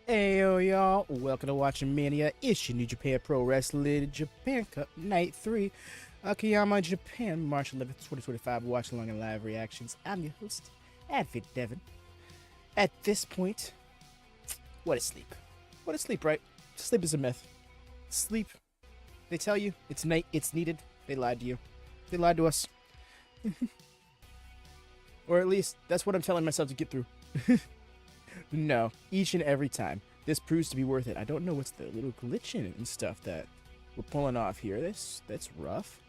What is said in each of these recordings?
Heyo y'all, welcome to WatchaMania. It's your New Japan Pro Wrestling Japan Cup Night 3, Okayama, Japan, March 11th, 2025, Watchalong and live reactions. I'm your host, Advent Devin. At this point, what is sleep? What is sleep, right? Sleep is a myth. Sleep, they tell you, it's needed. They lied to you. They lied to us. Or at least, that's what I'm telling myself to get through. No, each and every time. This proves to be worth it. I don't know what's the little glitch in it and stuff that we're pulling off here. That's rough.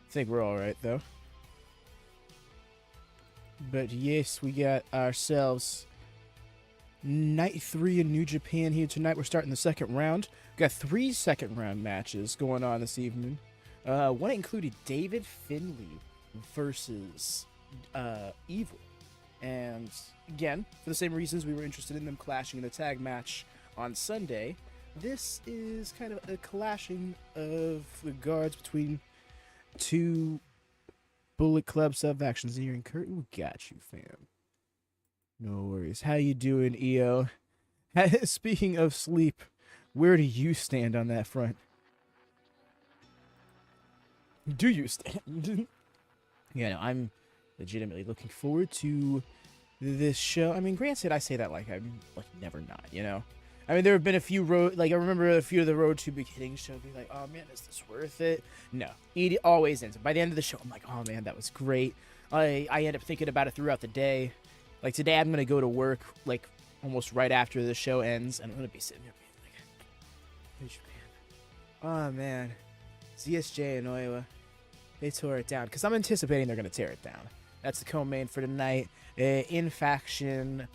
I think we're alright, though. But yes, we got ourselves Night 3 in New Japan here tonight. We're starting the second round. We got 3 second-round matches going on this evening. One included David Finlay versus Evil. And again, for the same reasons we were interested in them clashing in the tag match on Sunday, this is kind of a clashing of the guards between two Bullet Club sub-factions here in Kurt. We got you, fam. No worries. How you doing, EO? Speaking of sleep, where do you stand on that front? Do you stand? Yeah, no, I'm legitimately looking forward to this show. I mean, granted, I say that like I'm like never not, you know. I mean, there have been a few I remember a few of the Road to Beginning show be like, oh man, is this worth it? No, it always ends. By the end of the show, I'm like, oh man, that was great. I end up thinking about it throughout the day. Like today, I'm gonna go to work like almost right after the show ends, and I'm gonna be sitting there being like, oh man, ZSJ and Oiwa, they tore it down because I'm anticipating they're gonna tear it down. That's the co-main for tonight. In-faction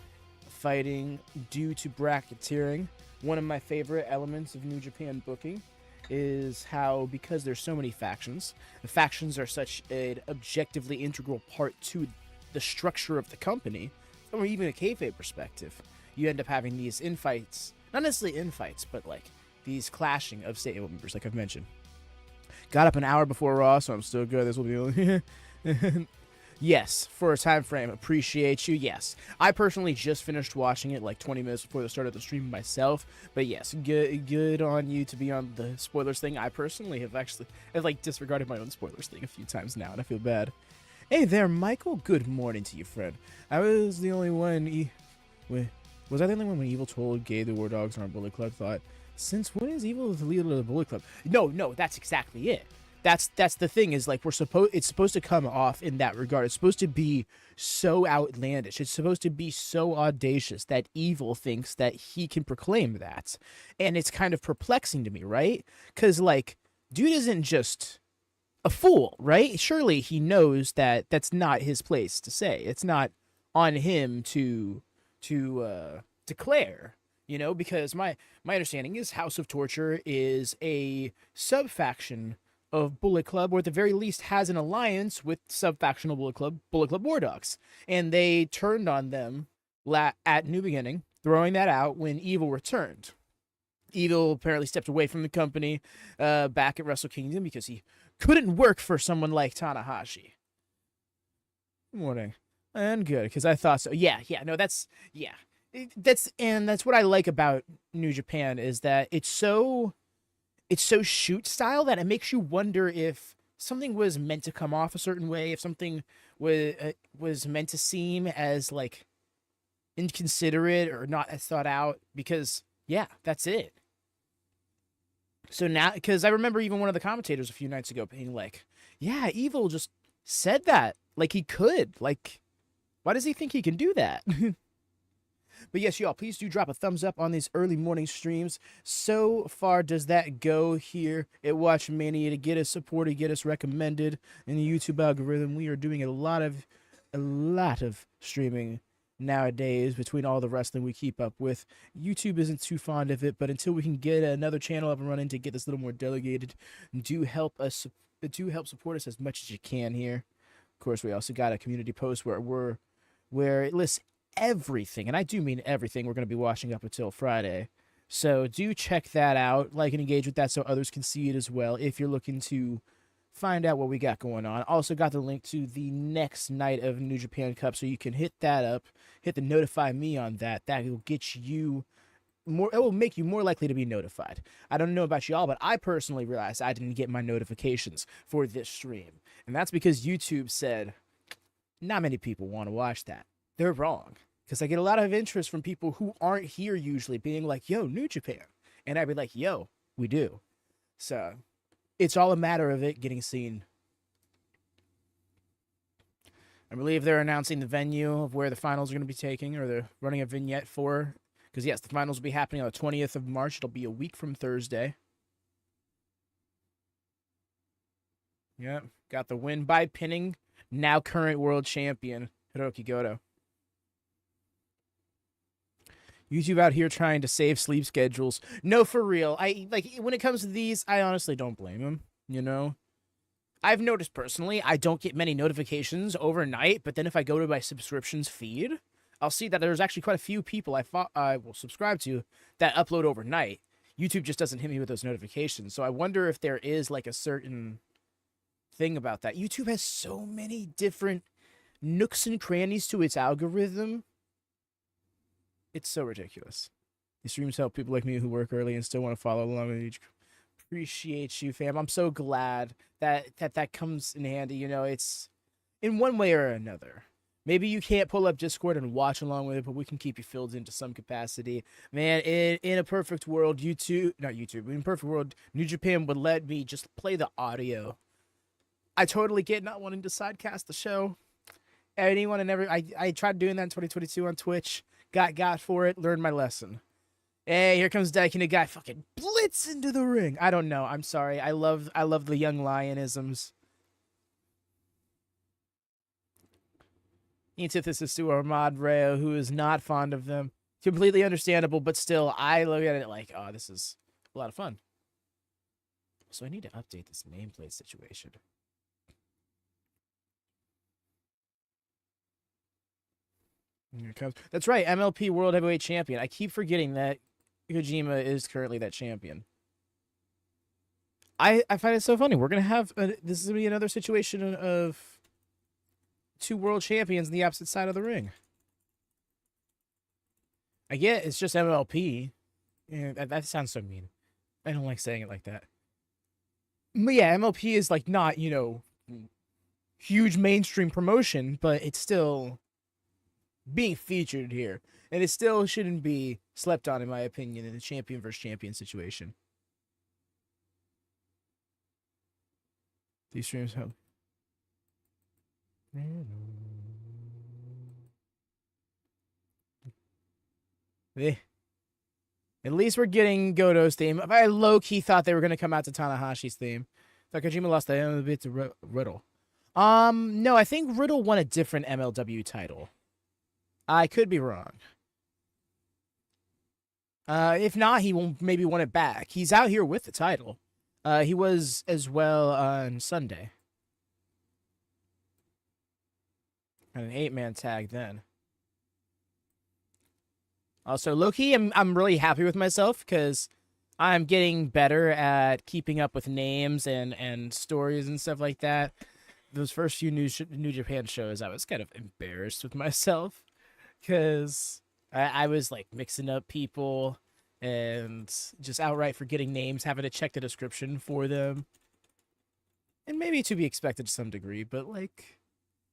fighting due to bracketeering. One of my favorite elements of New Japan booking is how, because there's so many factions, the factions are such an objectively integral part to the structure of the company, or even a kayfabe perspective. You end up having these infights, not necessarily infights, but like these clashing of stable members, like I've mentioned. Got up an hour before Raw, so I'm still good. This will be... Yes, for a time frame, appreciate you. Yes, I personally just finished watching it like 20 minutes before the start of the stream myself. But yes, good on you to be on the spoilers thing. I personally have like disregarded my own spoilers thing a few times now, and I feel bad. Hey there, Michael. Good morning to you, friend. I was the only one. Was I the only one when Evil told Gay the War Dogs on our Bullet Club thought, since when is Evil the leader of the Bullet Club? No, that's exactly it. That's the thing is like it's supposed to come off in that regard. It's supposed to be so outlandish. It's supposed to be so audacious that Evil thinks that he can proclaim that. And it's kind of perplexing to me, right? Because like, dude isn't just a fool, right? Surely he knows that that's not his place to say. It's not on him to declare, you know, because my understanding is House of Torture is a sub-faction of Bullet Club, or at the very least has an alliance with sub-factional Bullet Club War Dogs. And they turned on them at New Beginning, throwing that out when Evil returned. Evil apparently stepped away from the company back at Wrestle Kingdom because he couldn't work for someone like Tanahashi. Good morning. And good, because I thought so. That's what I like about New Japan is that it's so shoot style that it makes you wonder if something was meant to come off a certain way, if something was meant to seem as like inconsiderate or not as thought out, because yeah, that's it. So now, because I remember even one of the commentators a few nights ago being like, yeah, Evil just said that like he could, like why does he think he can do that? But yes, y'all, please do drop a thumbs up on these early morning streams. So far does that go here at WatchMania to get us supported, get us recommended in the YouTube algorithm. We are doing a lot of streaming nowadays between all the wrestling we keep up with. YouTube isn't too fond of it, but until we can get another channel up and running to get this a little more delegated, do help support us as much as you can here. Of course, we also got a community post where it lists everything, and I do mean everything, we're going to be watching up until Friday. So do check that out, like and engage with that so others can see it as well if you're looking to find out what we got going on. Also got the link to the next night of New Japan Cup, so you can hit that up, hit the notify me on that. That will get you it will make you more likely to be notified. I don't know about y'all, but I personally realized I didn't get my notifications for this stream. And that's because YouTube said, not many people want to watch that. They're wrong. Because I get a lot of interest from people who aren't here usually being like, yo, New Japan. And I'd be like, yo, we do. So it's all a matter of it getting seen. I believe they're announcing the venue of where the finals are going to be taking, or they're running a vignette for. Because, yes, the finals will be happening on the 20th of March. It'll be a week from Thursday. Yep. Got the win by pinning now current world champion, Hirooki Goto. YouTube out here trying to save sleep schedules. No, for real. When it comes to these, I honestly don't blame them, you know? I've noticed personally, I don't get many notifications overnight, but then if I go to my subscriptions feed, I'll see that there's actually quite a few people I will subscribe to that upload overnight. YouTube just doesn't hit me with those notifications. So I wonder if there is like a certain thing about that. YouTube has so many different nooks and crannies to its algorithm. It's so ridiculous. These streams help people like me who work early and still want to follow along with each. Appreciate you, fam. I'm so glad that comes in handy. You know, it's in one way or another. Maybe you can't pull up Discord and watch along with it, but we can keep you filled into some capacity. Man, in a perfect world, in a perfect world, New Japan would let me just play the audio. I totally get not wanting to sidecast the show. Anyone and every, I tried doing that in 2022 on Twitch. Got for it, learned my lesson. Hey, here comes Daiki Nagai, fucking blitz into the ring. I don't know. I'm sorry. I love the young lionisms. Antithesis to Armad Reo, who is not fond of them. Completely understandable, but still, I look at it like, oh, this is a lot of fun. So I need to update this nameplate situation. Here it comes. That's right, MLP World Heavyweight Champion. I keep forgetting that Kojima is currently that champion. I find it so funny. We're going to have... this is going to be another situation of two world champions on the opposite side of the ring. I get it's just MLP. Yeah, that sounds so mean. I don't like saying it like that. But yeah, MLP is like not, you know, huge mainstream promotion, but it's still being featured here. And it still shouldn't be slept on, in my opinion, in a champion versus champion situation. These streams help. At least we're getting Goto's theme. I low-key thought they were going to come out to Tanahashi's theme. Thought Kojima lost the bit to Riddle. No, I think Riddle won a different MLW title. I could be wrong. If not, he won't maybe won it back. He's out here with the title. He was as well on Sunday. And an 8-man tag then. Also, low-key, I'm really happy with myself because I'm getting better at keeping up with names and stories and stuff like that. Those first few New Japan shows, I was kind of embarrassed with myself because I was like mixing up people and just outright forgetting names, having to check the description for them. And maybe to be expected to some degree, but like,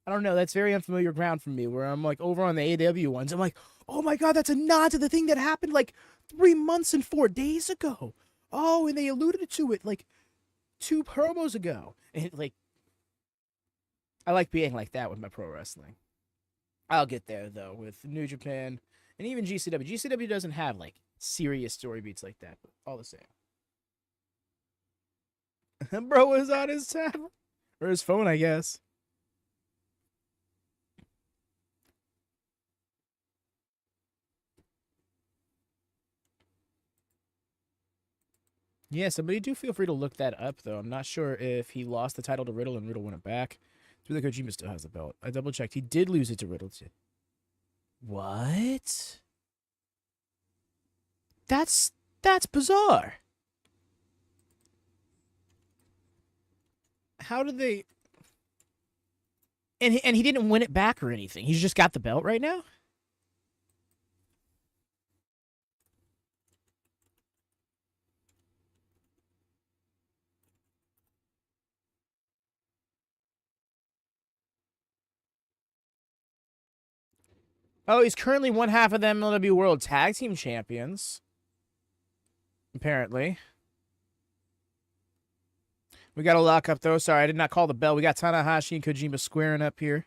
I don't know, that's very unfamiliar ground for me where I'm like over on the AW ones. I'm like, oh my God, that's a nod to the thing that happened like 3 months and 4 days ago. Oh, and they alluded to it like 2 promos ago. And like, I like being like that with my pro wrestling. I'll get there though with New Japan and even GCW. GCW doesn't have like serious story beats like that, but all the same. Bro was on his tablet or his phone, I guess. Yeah, somebody do feel free to look that up, though. I'm not sure if he lost the title to Riddle and Riddle won it back. I feel like Kojima still has the belt. I double-checked. He did lose it to Riddle, too. What? That's bizarre. How did they... And he didn't win it back or anything. He's just got the belt right now? Oh, he's currently one half of the MLW World Tag Team Champions. Apparently. We got a lockup, though. Sorry, I did not call the bell. We got Tanahashi and Kojima squaring up here.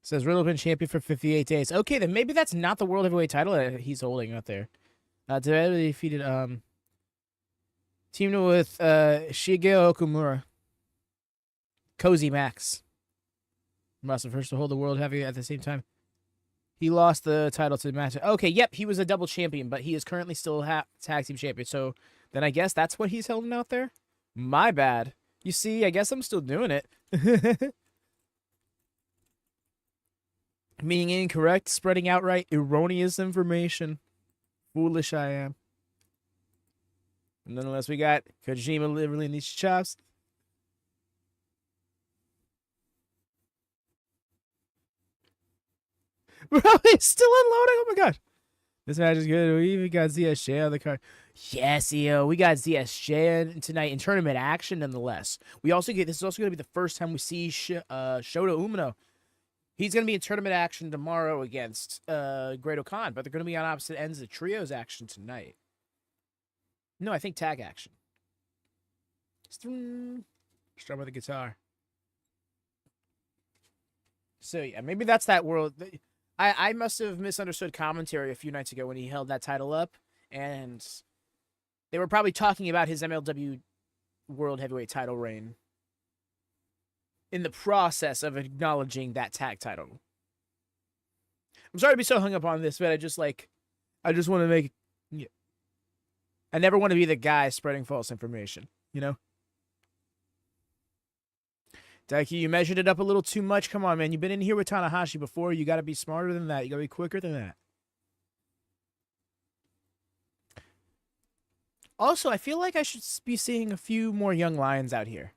Says Riddle been champion for 58 days. Okay, then maybe that's not the World Heavyweight title that he's holding out there. Today defeated teamed with Shigeo Okumura. Cozy Max. Must have first to hold the World Heavyweight at the same time. He lost the title to the match. Okay, yep, he was a double champion, but he is currently still tag team champion. So then I guess that's what he's holding out there? My bad. You see, I guess I'm still doing it. Being incorrect, spreading outright erroneous information. Foolish I am. And nonetheless, we got Kojima literally in these chops. Bro, it's still unloading. Oh my god. This match is good. We even got ZSJ on the card. Yes, EO. We got ZSJ tonight in tournament action, nonetheless. We also get this is also going to be the first time we see Shota Umino. He's going to be in tournament action tomorrow against Great Khan, but they're going to be on opposite ends of the trios action tonight. No, I think tag action. Strum with the guitar. So yeah, maybe that's that world. I must have misunderstood commentary a few nights ago when he held that title up, and they were probably talking about his MLW World Heavyweight title reign in the process of acknowledging that tag title. I'm sorry to be so hung up on this, but I just want to make... Yeah. I never want to be the guy spreading false information, you know? Daiki, you measured it up a little too much. Come on, man. You've been in here with Tanahashi before. You got to be smarter than that. You got to be quicker than that. Also, I feel like I should be seeing a few more young lions out here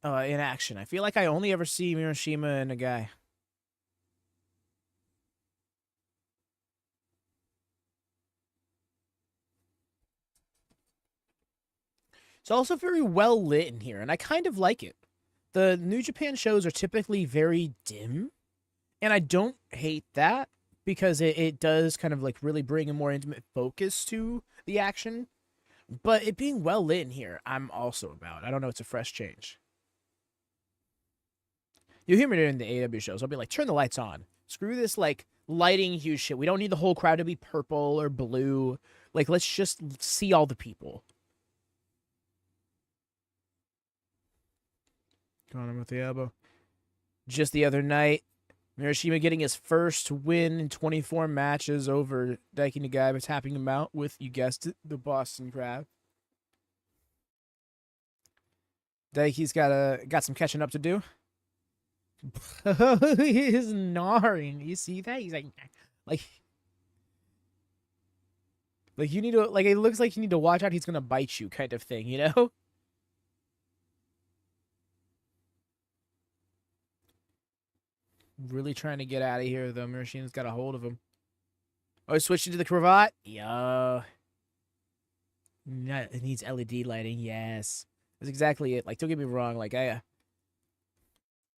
in action. I feel like I only ever see Murashima and Nagai. It's also very well lit in here, and I kind of like it. The New Japan shows are typically very dim, and I don't hate that because it does kind of like really bring a more intimate focus to the action. But it being well lit in here, I'm also about. I don't know, it's a fresh change. You'll hear me during the AW shows. I'll be like, turn the lights on. Screw this like lighting huge shit. We don't need the whole crowd to be purple or blue. Like, let's just see all the people. Got him with the elbow. Just the other night, Murashima getting his first win in 24 matches over Daiki Nagai by tapping him out with, you guessed it, the Boston Crab. Daiki's got some catching up to do. He's gnawing. You see that? He's like you need to, like, it looks like you need to watch out. He's gonna bite you, kind of thing, you know? Really trying to get out of here, though. Murashima's got a hold of him. Oh, he's switching to the cravat? Yo. It needs LED lighting. Yes. That's exactly it. Like, don't get me wrong. Like,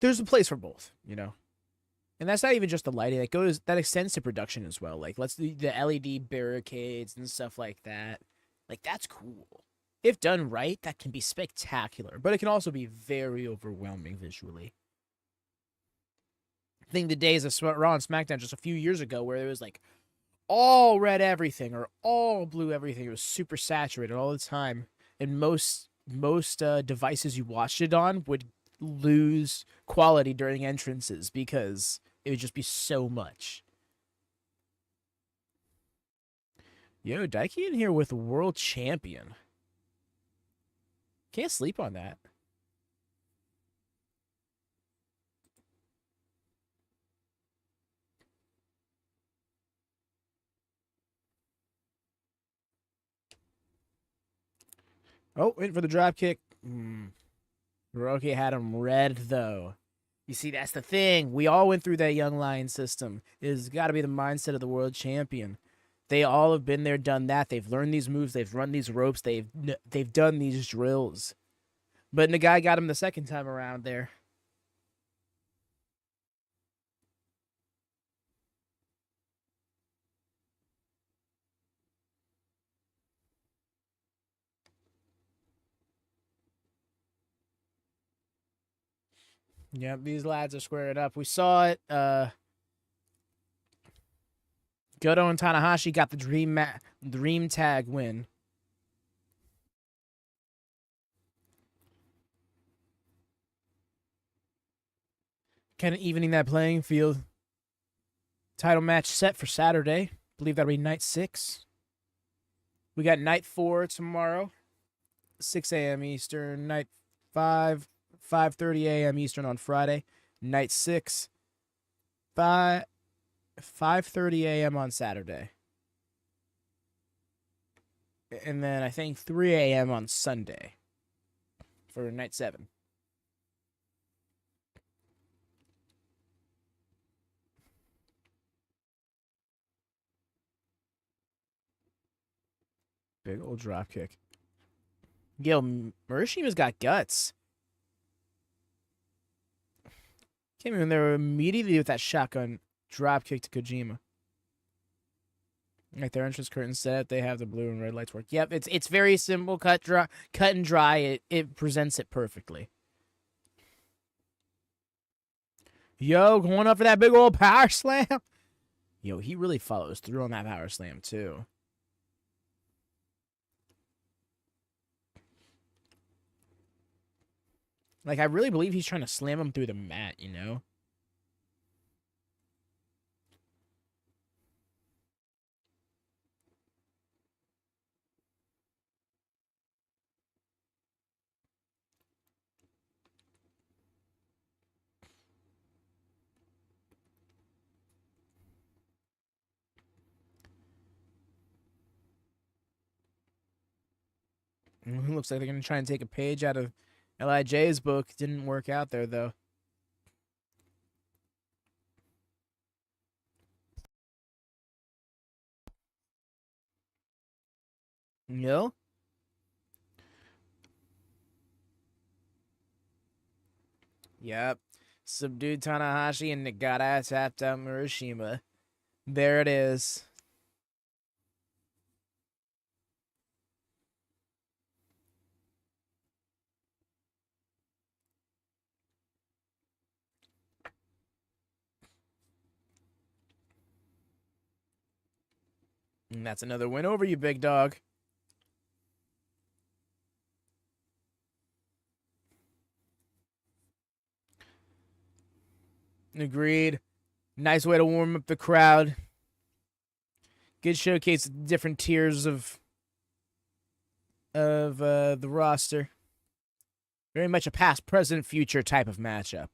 there's a place for both, you know? And that's not even just the lighting. That extends to production as well. Like, let's do the LED barricades and stuff like that. Like, that's cool. If done right, that can be spectacular. But it can also be very overwhelming visually. I think the days of Raw and SmackDown just a few years ago where it was like all red everything or all blue everything. It was super saturated all the time. And most devices you watched it on would lose quality during entrances because it would just be so much. Yo, Daiki in here with world champion. Can't sleep on that. Oh, waiting for the drop kick. Hirooki had him red, though. You see, that's the thing. We all went through that young lion system. It's got to be the mindset of the world champion. They all have been there, done that. They've learned these moves. They've run these ropes. They've done these drills. But Nagai got him the second time around there. Yep, these lads are squared up. We saw it. Goto and Tanahashi got the dream tag win. Kind of evening that playing field. Title match set for Saturday. Believe that'll be night 6. We got night 4 tomorrow, 6 a.m. Eastern. Night 5, 5:30 a.m. Eastern on Friday. Night 6, 5:30 a.m. on Saturday. And then I think 3 a.m. on Sunday for night 7. Big old drop kick. Yo, Murashima's got guts. Came in there immediately with that shotgun drop kick to Kojima. Like their entrance curtain set, they have the blue and red lights work. Yep, it's very simple, cut and dry. It presents it perfectly. Yo, going up for that big old power slam. Yo, he really follows through on that power slam too. Like, I really believe he's trying to slam him through the mat, you know? Looks like they're going to try and take a page out of LIJ's book. Didn't work out there, though. Yo? Yep. Subdued Tanahashi and Nagata tapped out Murashima. There it is. And that's another win over you, big dog. Agreed. Nice way to warm up the crowd. Good showcase of different tiers of the roster. Very much a past, present, future type of matchup.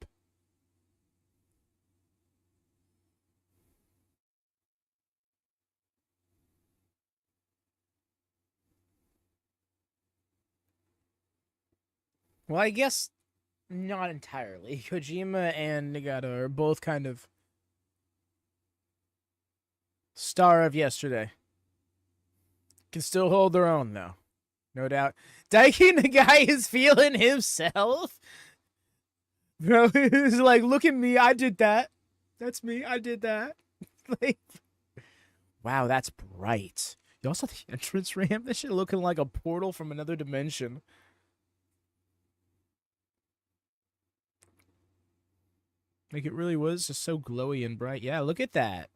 Well, I guess not entirely. Kojima and Nagata are both kind of star of yesterday. Can still hold their own, though. No doubt. Daiki Nagai is feeling himself. Bro, he's like, look at me. I did that. That's me. I did that. Like, wow, that's bright. You also the entrance ramp? This shit looking like a portal from another dimension. Like, it really was just so glowy and bright. Yeah, look at that.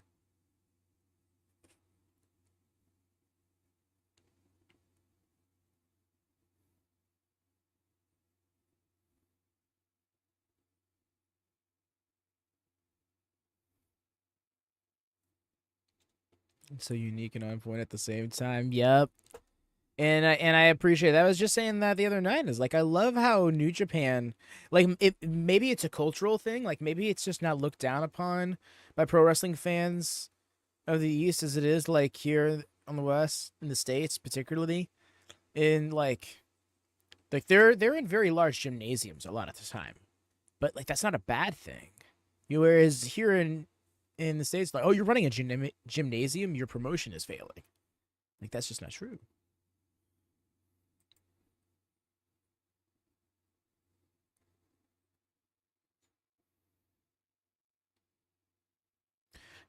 It's so unique and on point at the same time. Yep. And I appreciate that. I was just saying that the other night is like I love how New Japan, like maybe it's a cultural thing, like maybe it's just not looked down upon by pro wrestling fans of the East as it is like here on the West in the States particularly, in like they're in very large gymnasiums a lot of the time, but like that's not a bad thing. Whereas here in the States, like, oh, you're running a gymnasium, your promotion is failing. Like that's just not true.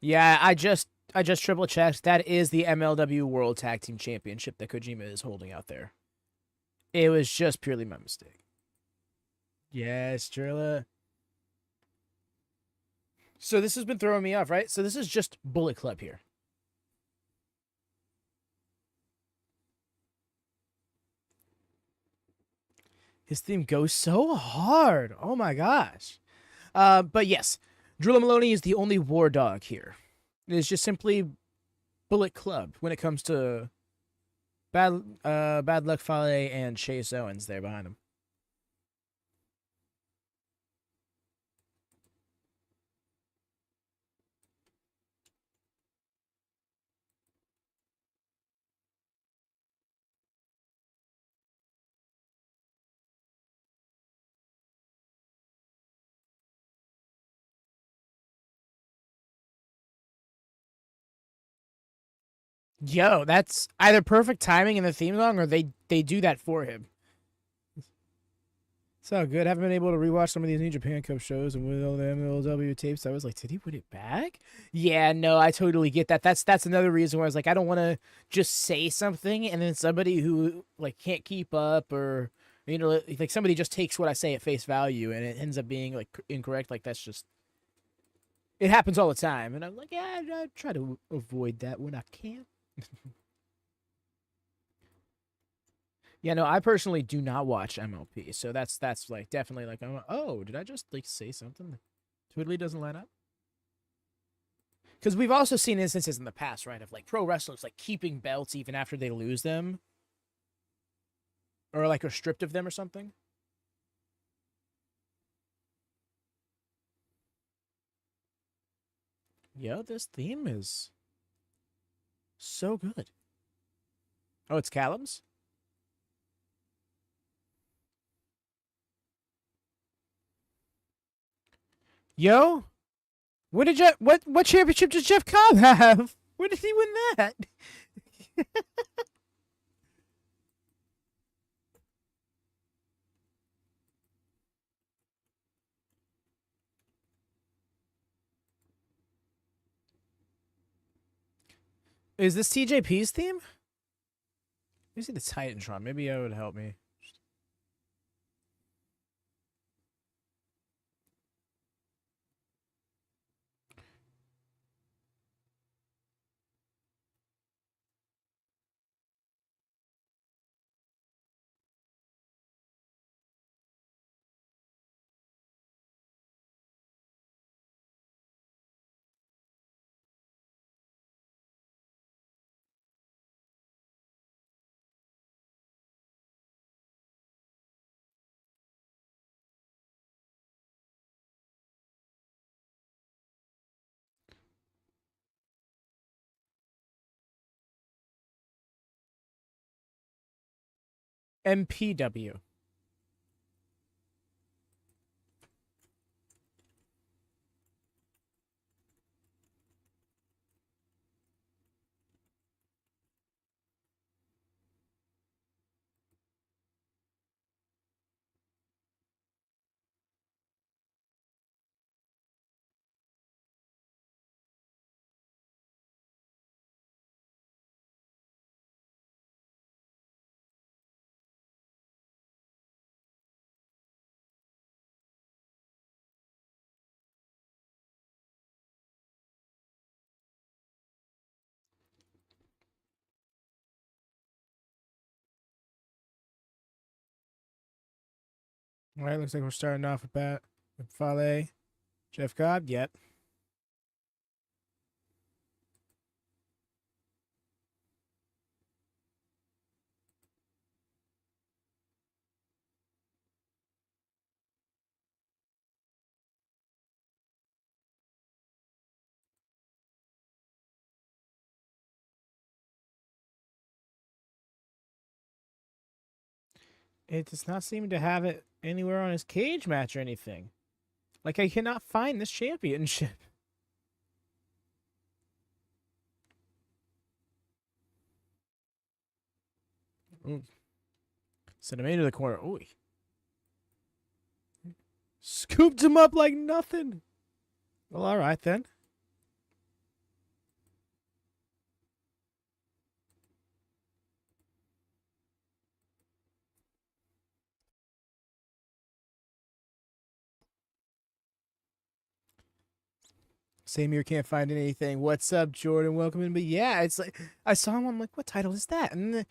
Yeah, I just triple checked. That is the MLW World Tag Team Championship that Kojima is holding out there. It was just purely my mistake. Yes, Drilla. So this has been throwing me off, right? So this is just Bullet Club here. His theme goes so hard. Oh my gosh. But yes, Drilla Maloney is the only war dog here. It is just simply Bullet Club when it comes to Bad Luck Fale and Chase Owens there behind him. Yo, that's either perfect timing in the theme song or they do that for him. So good. Haven't been able to rewatch some of these New Japan Cup shows and with all the MLW tapes. I was like, did he win it back? Yeah, no, I totally get that. That's another reason why I was like, I don't want to just say something and then somebody who like can't keep up or like somebody just takes what I say at face value and it ends up being like incorrect. Like that's just it happens all the time. And I'm like, yeah, I try to avoid that when I can. Yeah, no, I personally do not watch MLP, so that's like definitely like, oh, did I just like say something that totally doesn't line up? Because we've also seen instances in the past, right, of like pro wrestlers like keeping belts even after they lose them, or like are stripped of them or something. Yeah, this theme is so good. Oh, it's Callum's. Yo, what championship does Jeff Cobb have? When did he win that? Is this TJP's theme? Let me see the Titantron. Maybe that would help me. MPW. All right, looks like we're starting off with Fale, Jeff Cobb. Yep. It does not seem to have it anywhere on his cage match or anything. Like, I cannot find this championship. Ooh. Sent him into the corner. Ooh. Scooped him up like nothing. Well, all right then. Same here, can't find anything. What's up, Jordan? Welcome in. But yeah, it's like I saw him. I'm like, what title is that? And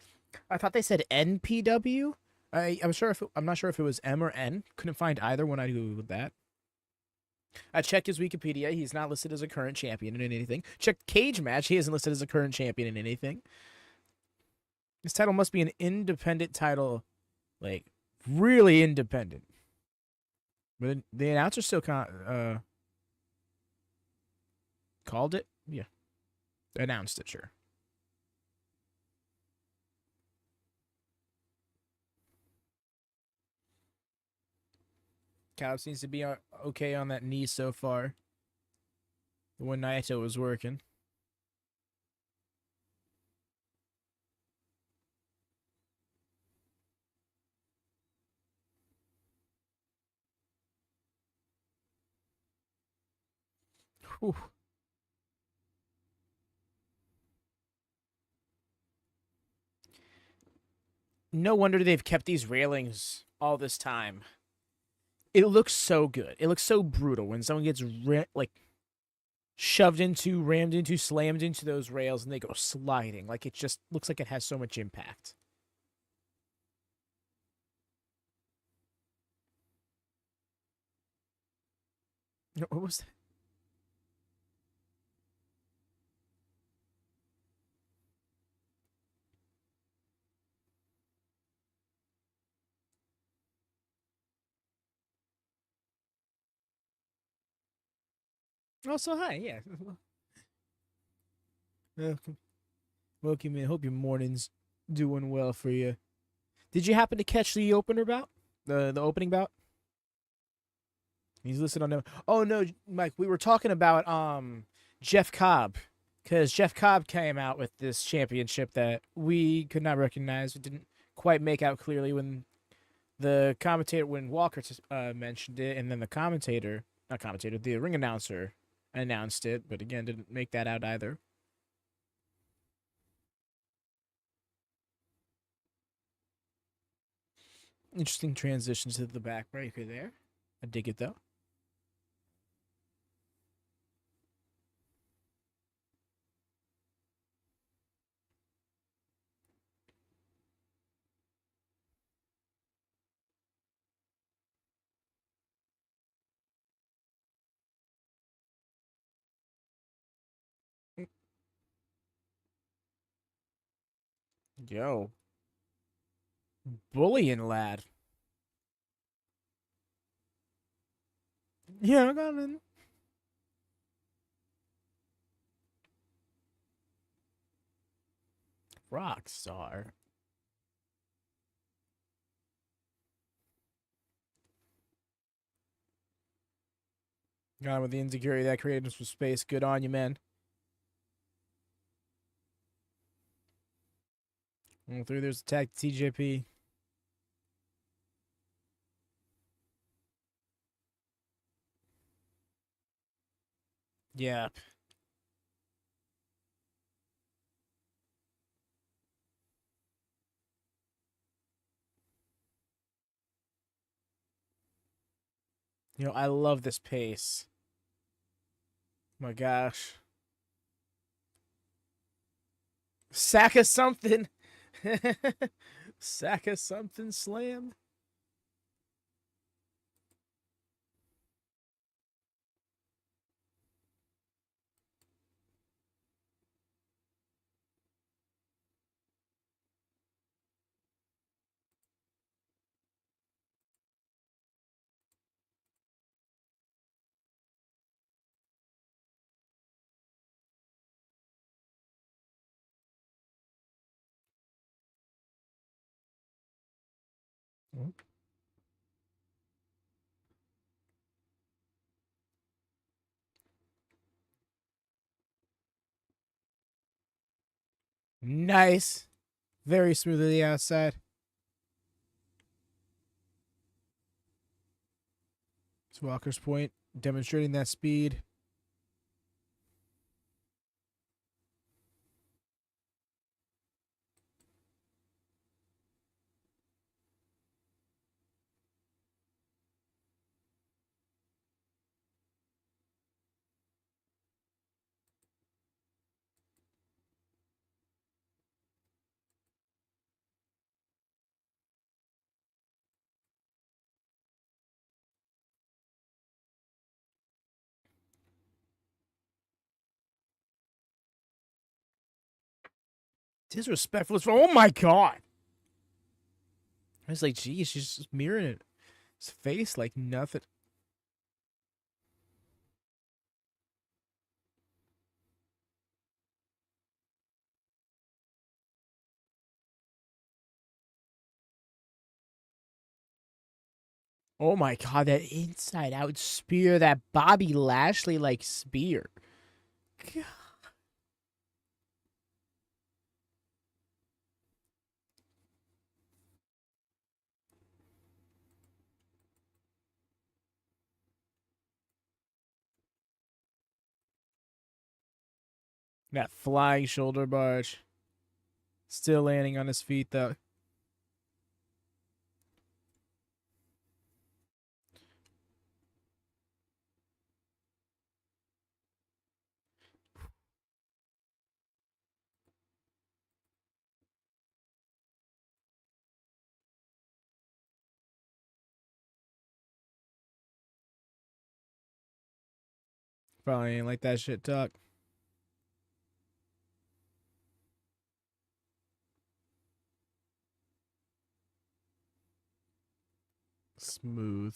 I thought they said NPW. I'm not sure if it was M or N. Couldn't find either when I googled that. I checked his Wikipedia. He's not listed as a current champion in anything. Checked Cage Match. He isn't listed as a current champion in anything. This title must be an independent title, like really independent. But the announcer still called it. Yeah, announced it. Sure. Callum seems to be okay on that knee so far. The one Naito was working. Whew. No wonder they've kept these railings all this time. It looks so good. It looks so brutal when someone gets like shoved into, rammed into, slammed into those rails, and they go sliding. Like it just looks like it has so much impact. What was that? Oh, so hi, yeah. Welcome, welcome in. Hope your morning's doing well for you. Did you happen to catch the opener bout? The opening bout? He's listed on them. Oh no, Mike, we were talking about Jeff Cobb, because Jeff Cobb came out with this championship that we could not recognize. We didn't quite make out clearly when the commentator, when Walker mentioned it, and then the commentator, not commentator, the ring announcer announced it, but again didn't make that out either. Interesting transition to the backbreaker there. I dig it though. Yo, bullying lad. Yeah, I got it. Rockstar. Got him with the insecurity that created some space. Good on you, man. Going through, there's attack TJP. Yeah. You know, I love this pace. My gosh. Sack of something. Sack of something slam. Nice. Very smooth to the outside. It's Walker's point, demonstrating that speed. Disrespectful. Oh my god. I was like, geez, she's just mirroring it. His face like nothing. Oh my god, that inside out spear, that Bobby Lashley like spear. God. That flying shoulder barge. Still landing on his feet though. Probably ain't like that shit talk. Smooth.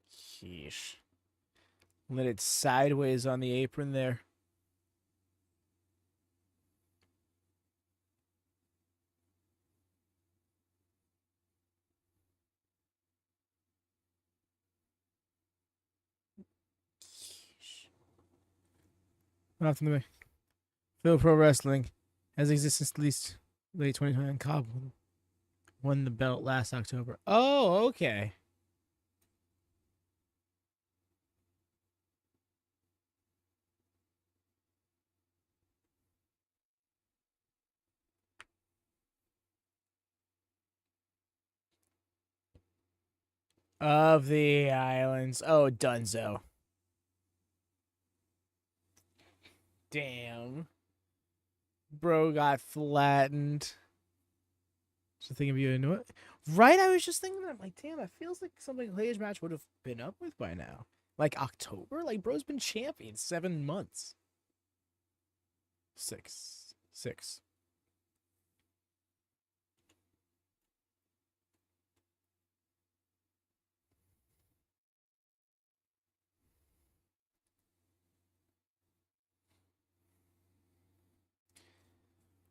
Sheesh. Lit it sideways on the apron there. Off the way. Phil Pro Wrestling has existed since at least late 2020. Cobb won the belt last October. Oh, okay. Of the islands. Oh, Dunzo. Damn. Bro got flattened. Just thinking of you, you know what? Right, I was just thinking that. I'm like, damn, that feels like something Clay's match would have been up with by now. Like October? Like, bro's been champion 7 months. 6. 6.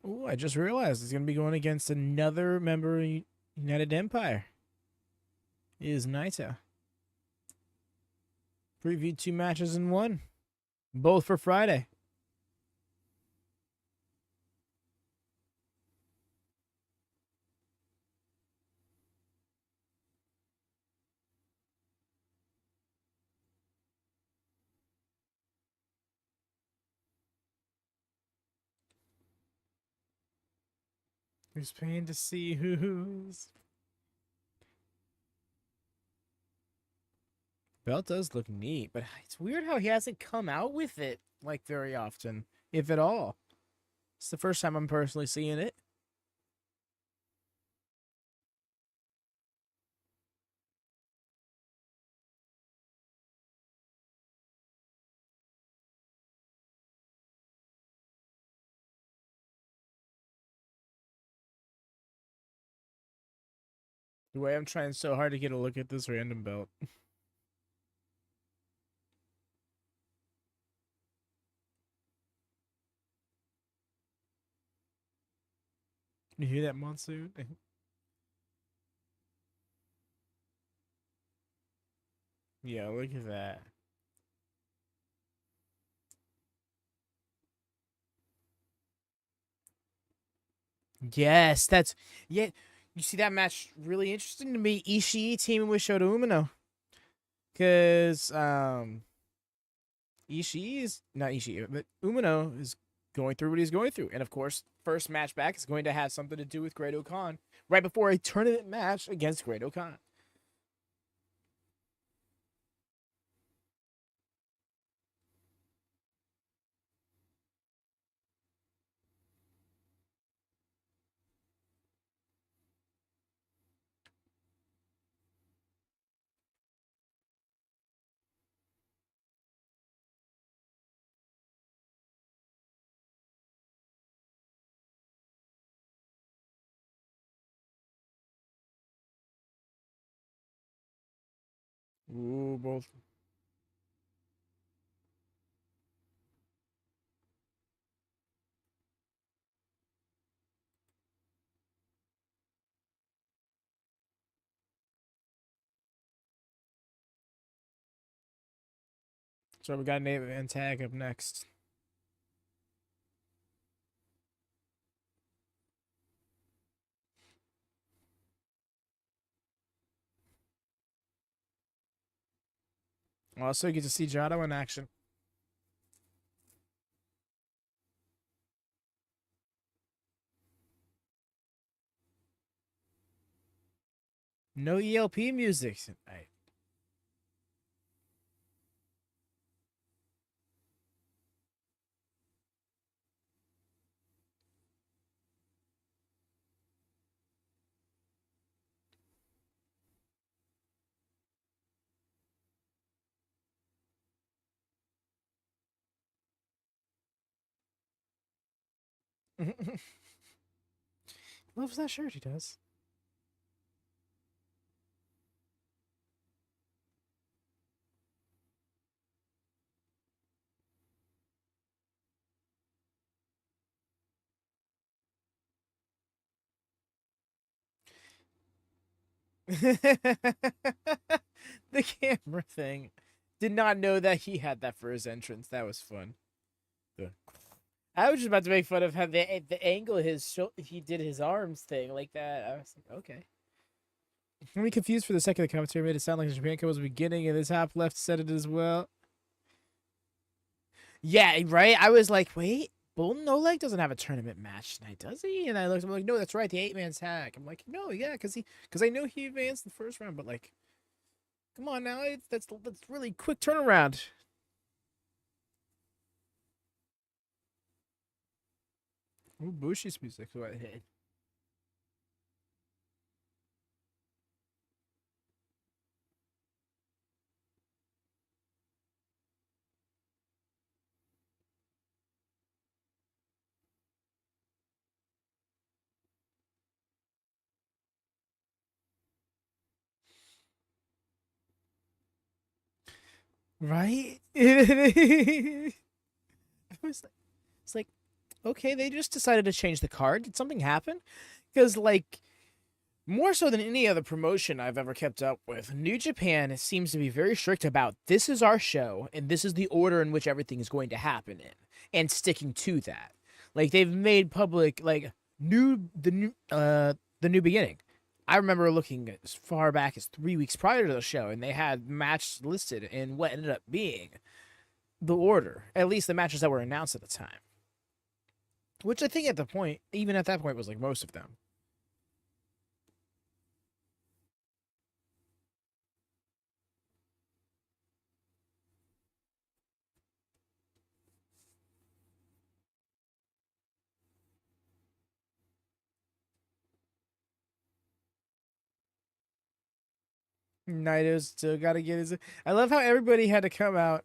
Oh, I just realized it's going to be going against another member of United Empire. It is Naito. Previewed 2 matches in 1. Both for Friday. Who's paying to see who's... Belt does look neat, but it's weird how he hasn't come out with it, like, very often, if at all. It's the first time I'm personally seeing it. The way I'm trying so hard to get a look at this random belt. You hear that, Monsoon? Yeah, look at that. Yes, that's... Yeah, you see that match really interesting to me. Ishii teaming with Shota Umino. Because, Ishii is... Not Ishii, but Umino is going through what he's going through. And of course, first match back is going to have something to do with Great Khan right before a tournament match against Great Khan. Ooh, both. So we got Nate and Tag up next. Also, you get to see Jado in action. No ELP music tonight. Loves that shirt, he does. The camera thing. Did not know that he had that for his entrance. That was fun. I was just about to make fun of how the angle he did his arms thing like that. I was like, okay. I'm really confused for the second. The commentary made it sound like the Japan Cup was beginning, and the top left said it as well. Yeah, right. I was like, wait, Boltin Oleg doesn't have a tournament match tonight, does he? And I'm like, no, that's right, the 8-man tag. I'm like, no, yeah, because I know he advanced the first round, but like, come on now, that's really quick turnaround. Ooh, Bushi's music. Right? It's like, okay, they just decided to change the card. Did something happen? Because, like, more so than any other promotion I've ever kept up with, New Japan seems to be very strict about this is our show and this is the order in which everything is going to happen in, and sticking to that. Like they've made public like the new beginning. I remember looking as far back as 3 weeks prior to the show, and they had matches listed in what ended up being the order, at least the matches that were announced at the time. Which I think at the point, even at that point, was like most of them. Naito's still got to get his. I love how everybody had to come out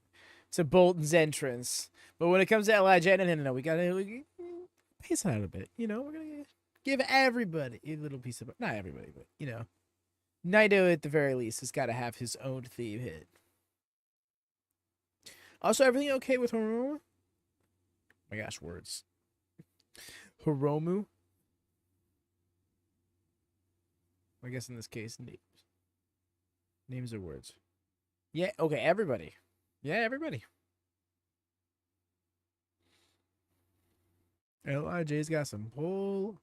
to Boltin's entrance, but when it comes to Lij, no, we gotta pace it out a bit. You know, we're gonna give everybody a little piece of, not everybody, but you know, Naito at the very least has got to have his own theme hit. Also, everything okay with Hiromu? Oh my gosh, words. Hiromu. I guess in this case, names are words. Yeah, okay, everybody. Yeah, everybody. LIJ's got some pull.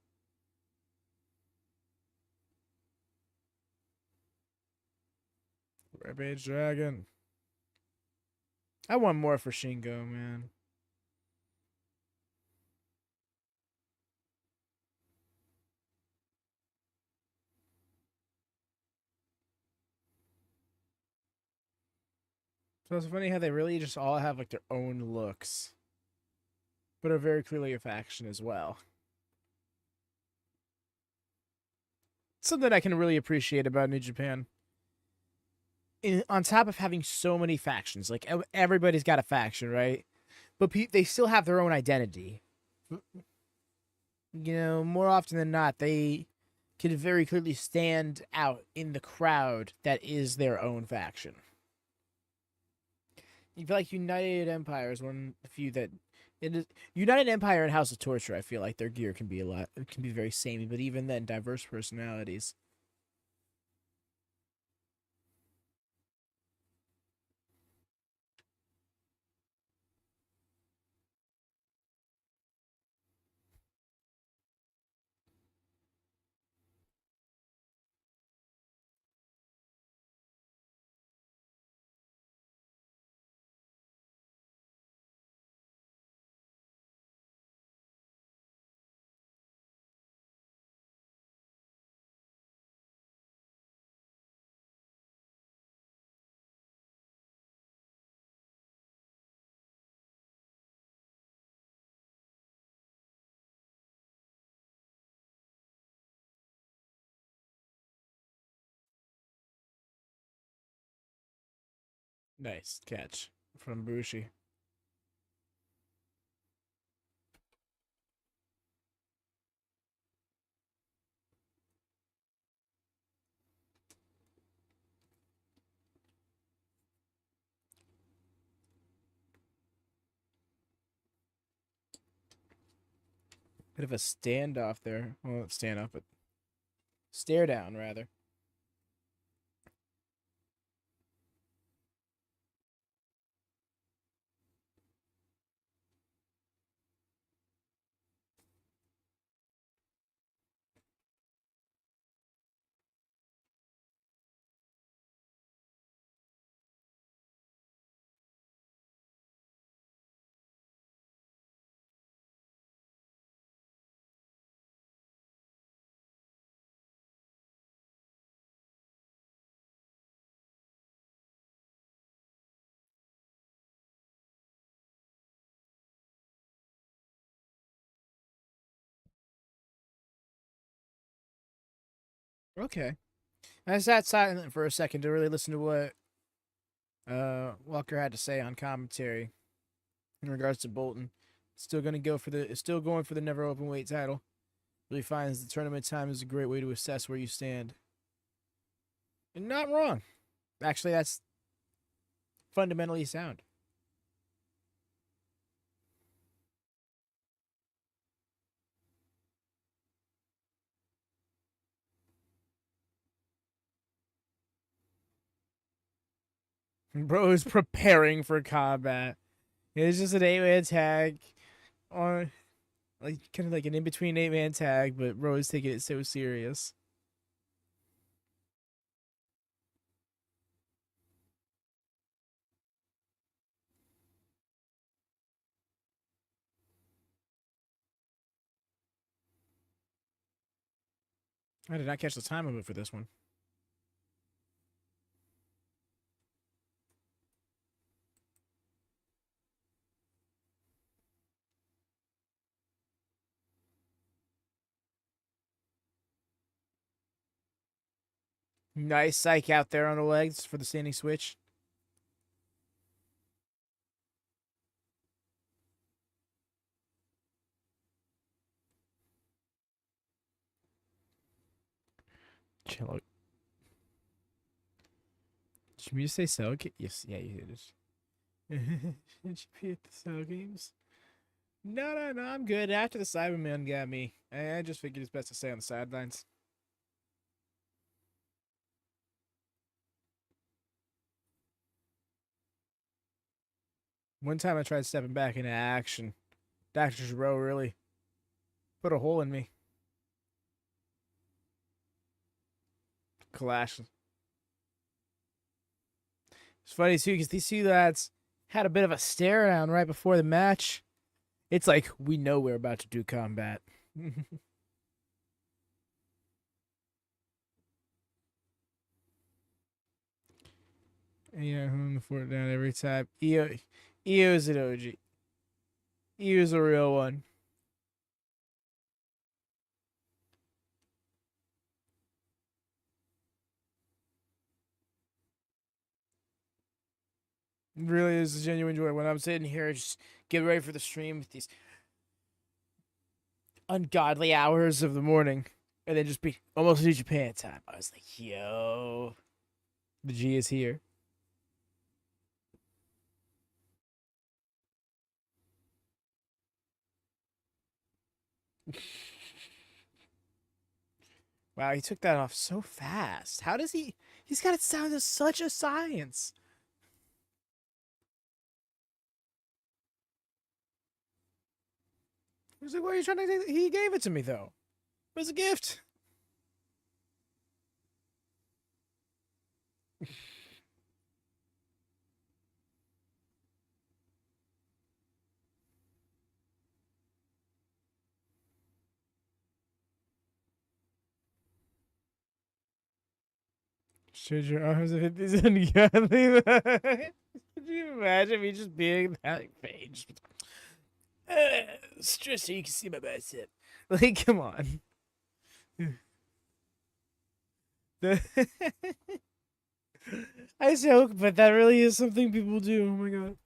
Rampage Dragon. I want more for Shingo, man. So it's funny how they really just all have like their own looks, but are very clearly a faction as well. Something I can really appreciate about New Japan. On top of having so many factions, like everybody's got a faction, right? But they still have their own identity. You know, more often than not, they can very clearly stand out in the crowd that is their own faction. You feel like United Empire is one of the few that it is. United Empire and House of Torture, I feel like their gear can be very samey, but even then, diverse personalities. Nice catch from Bushi. Bit of a standoff there. Well, not stand off, but stare down rather. Okay. I sat silent for a second to really listen to what Walker had to say on commentary in regards to Boltin. Still going for the never open weight title. Really finds the tournament time is a great way to assess where you stand. And not wrong. Actually, that's fundamentally sound. Bro is preparing for combat. It's just an 8-man tag on like kind of like an in-between 8-man tag, but Bro is taking it so serious. I did not catch the time of it for this one. Nice psych out there on the legs for the standing switch. Chill out. Did you just say Cell Games? Yes, yeah, you did. Did you be at the Cell Games? No, I'm good. After the Cyberman got me, I just figured it's best to stay on the sidelines. One time I tried stepping back into action. Dr. Giro really put a hole in me. Clash. It's funny too because these two lads had a bit of a stare down right before the match. It's like we know we're about to do combat. Yeah, holding the fort down every time. EO's an OG. EO's a real one. Really is a genuine joy when I'm sitting here just getting ready for the stream with these ungodly hours of the morning, and then just be almost New Japan time. I was like, yo, the G is here. Wow, he took that off so fast. How does he? He's got it sound as such a science. He was like, "What are you trying to do?" He gave it to me though. It was a gift. Should your arms have hit these ungodly? Could you imagine me just being that page? Stress so you can see my bicep. Like, come on. I joke, but that really is something people do. Oh my god.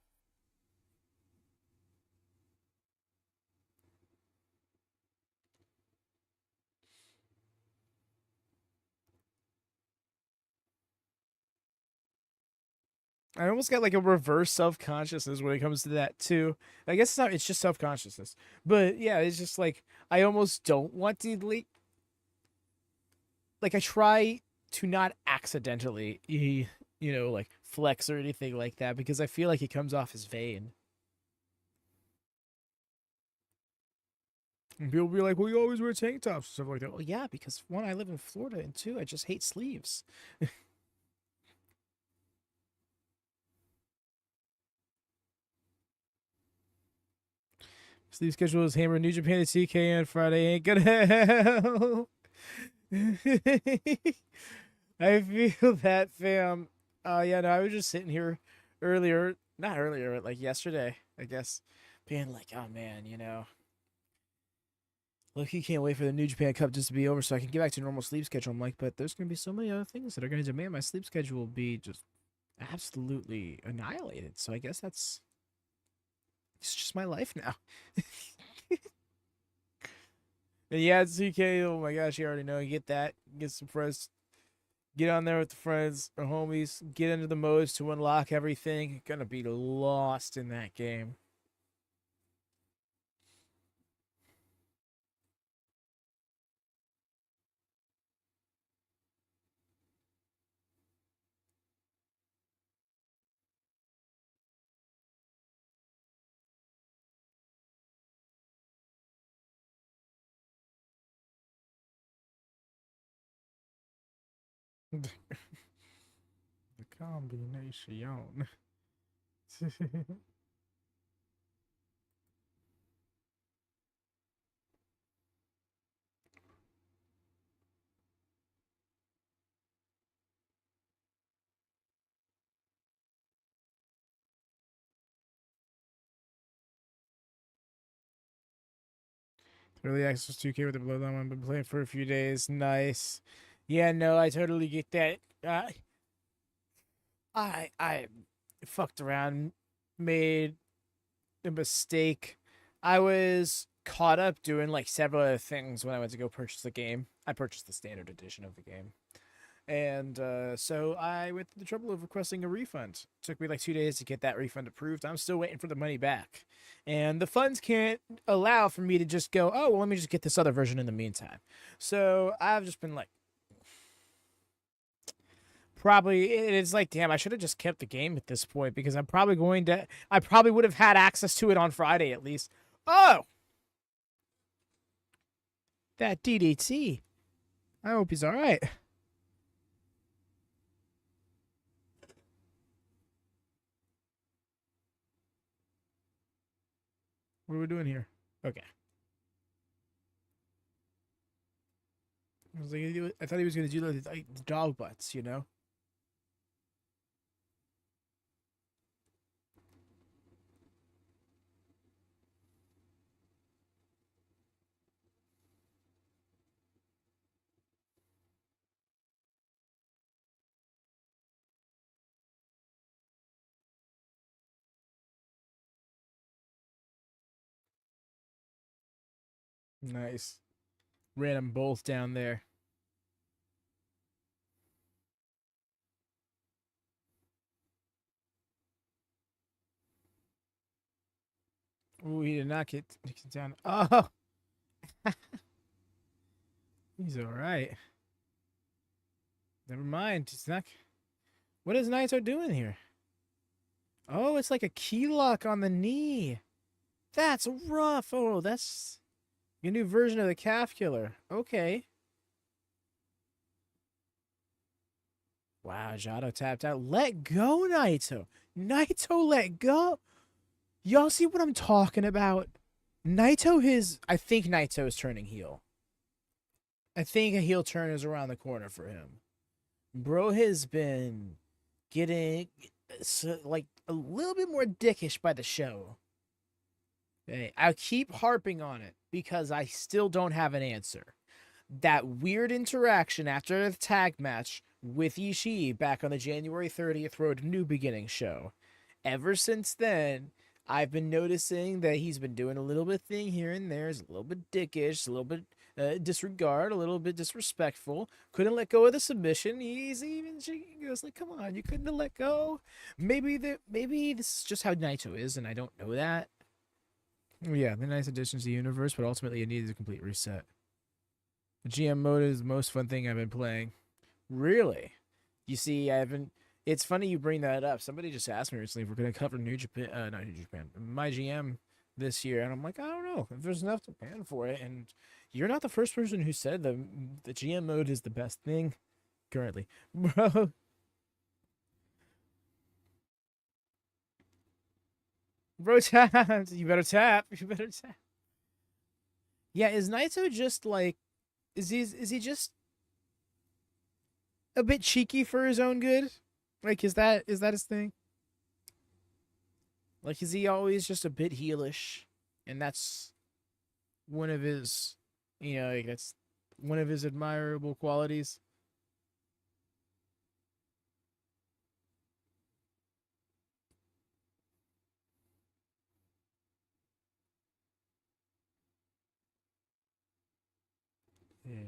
I almost got like a reverse self consciousness when it comes to that too. I guess it's not. It's just self consciousness. But yeah, it's just like I almost don't want to like I try to not accidentally, like flex or anything like that because I feel like it comes off as vain. And people be like, "Well, you always wear tank tops and stuff like that." Well, yeah, because one, I live in Florida, and two, I just hate sleeves. Sleeve schedule is Hammer New Japan and TK on Friday. Ain't gonna help. I feel that, fam. Yeah, no, I was just sitting here earlier, not earlier, but like yesterday, I guess, being like, oh man, look, you can't wait for the New Japan Cup just to be over so I can get back to normal sleep schedule. I'm like, but there's gonna be so many other things that are gonna demand my sleep schedule will be just absolutely annihilated. So I guess it's just my life now. And yeah, TK, oh my gosh, you already know. You get that, get some friends, get on there with the friends or homies, get into the modes to unlock everything. You're gonna be lost in that game. The combination. Early access 2K with the Bloodline. I've been playing for a few days. Nice. Yeah, no, I totally get that. I fucked around, made a mistake. I was caught up doing like several other things when I went to go purchase the game. I purchased the standard edition of the game. And so I went to the trouble of requesting a refund. It took me like 2 days to get that refund approved. I'm still waiting for the money back. And the funds can't allow for me to just go, oh, well, let me just get this other version in the meantime. So I've just been like, probably, it's like, damn, I should have just kept the game at this point because I probably would have had access to it on Friday at least. Oh, that DDT. I hope he's all right. What are we doing here? Okay. I thought he was gonna do the dog butts, Nice. Ran them both down there. Ooh, he did not get down. Oh, he's all right. Never mind. It's not. What is Naito doing here? Oh, it's like a key lock on the knee. That's rough. Oh, that's a new version of the calf killer. Okay. Wow, Jado tapped out. Let go, Naito. Naito, let go. Y'all see what I'm talking about? I think Naito is turning heel. I think a heel turn is around the corner for him. Bro has been getting like a little bit more dickish by the show. Okay, I keep harping on it because I still don't have an answer. That weird interaction after the tag match with Ishii back on the January 30th Road to New Beginning show. Ever since then, I've been noticing that he's been doing a little bit thing here and there. He's a little bit dickish, a little bit disregard, a little bit disrespectful. Couldn't let go of the submission. She goes like, "Come on, you couldn't have let go." Maybe this is just how Naito is, and I don't know that. Yeah, they're nice additions to the universe, but ultimately it needs a complete reset. The GM mode is the most fun thing I've been playing. Really? You see, I haven't. It's funny you bring that up. Somebody just asked me recently if we're going to cover New Japan, not New Japan, my GM this year, and I'm like, I don't know if there's enough demand for it. And you're not the first person who said the GM mode is the best thing currently, bro. Bro, tap. You better tap. You better tap. Yeah, is Naito just like, is he just a bit cheeky for his own good? Like, is that his thing? Like, is he always just a bit heelish, and that's one of his, like that's one of his admirable qualities. Yeah.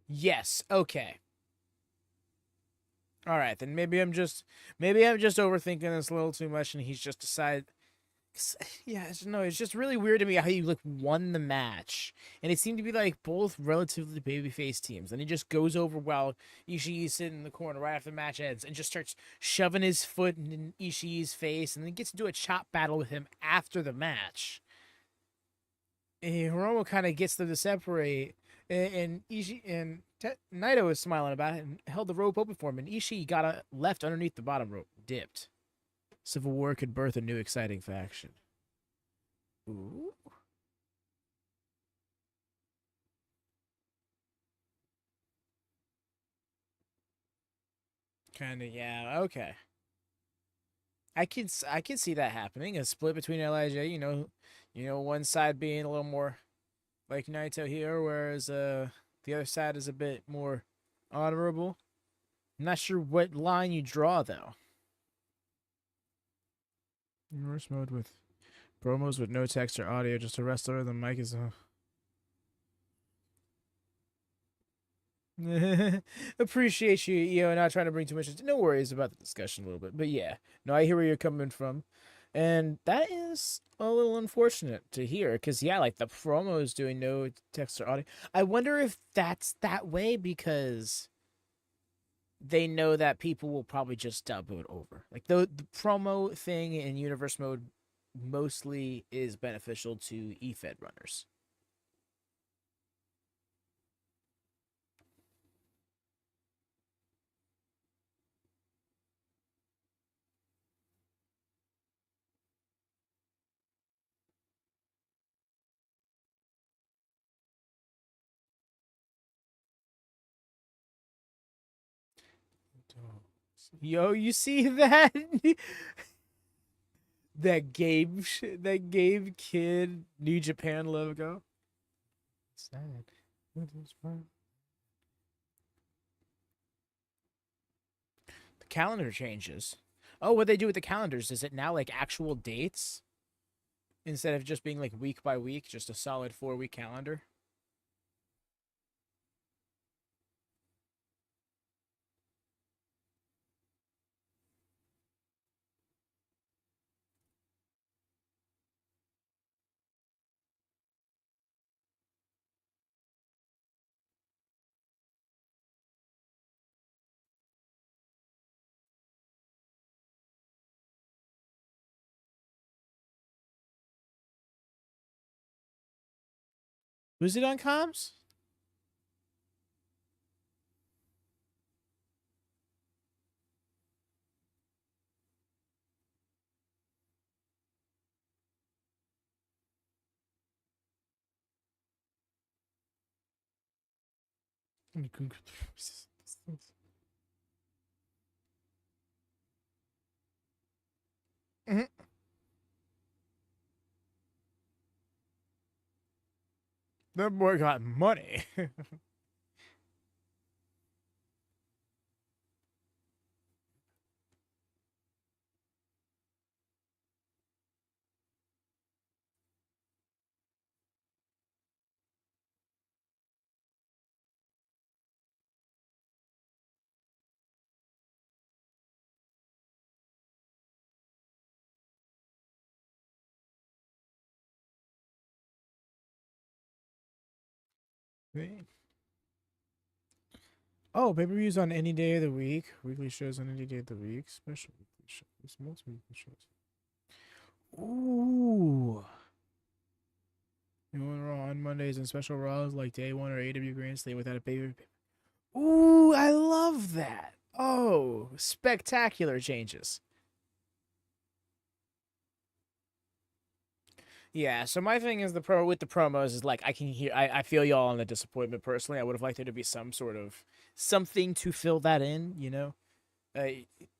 Yes. Okay. All right. Then maybe I'm just overthinking this a little too much, and he's just decided. Yeah, no, it's just really weird to me how he like won the match, and it seemed to be like both relatively babyface teams. And he just goes over while Ishii's sitting in the corner right after the match ends, and just starts shoving his foot in Ishii's face, and then gets to do a chop battle with him after the match. And Hiromu kind of gets them to separate, and Ishii and Naito was smiling about it and held the rope open for him, and Ishii got a left underneath the bottom rope, dipped. Civil War could birth a new exciting faction. Ooh. Kind of, yeah, okay. I can see that happening. A split between Lij, one side being a little more like Naito here, whereas the other side is a bit more honorable. I'm not sure what line you draw though. Reverse mode with promos with no text or audio, just a wrestler. The mic is. Appreciate you, not trying to bring too much. No worries about the discussion a little bit, but yeah, no, I hear where you're coming from, and that is a little unfortunate to hear because yeah, like the promo is doing no text or audio. I wonder if that's that way because they know that people will probably just dub it over. Like the promo thing in universe mode mostly is beneficial to eFed runners. Yo, you see that? that Gabe Kid New Japan logo. Sad. The calendar changes. Oh, what they do with the calendars is it now like actual dates instead of just being like week by week, just a solid 4-week calendar? Was it on comms? That boy got money. Oh, pay-per-views on any day of the week. Weekly shows on any day of the week. Special weekly shows. Multiple weekly shows. Ooh. New one Raw on Mondays and special Raws like Day 1 or AW Grand Slam without a pay-per-view. Ooh, I love that. Oh, spectacular changes. Yeah, so my thing is with the promos is like I feel y'all on the disappointment personally. I would have liked there to be some sort of something to fill that in, you know?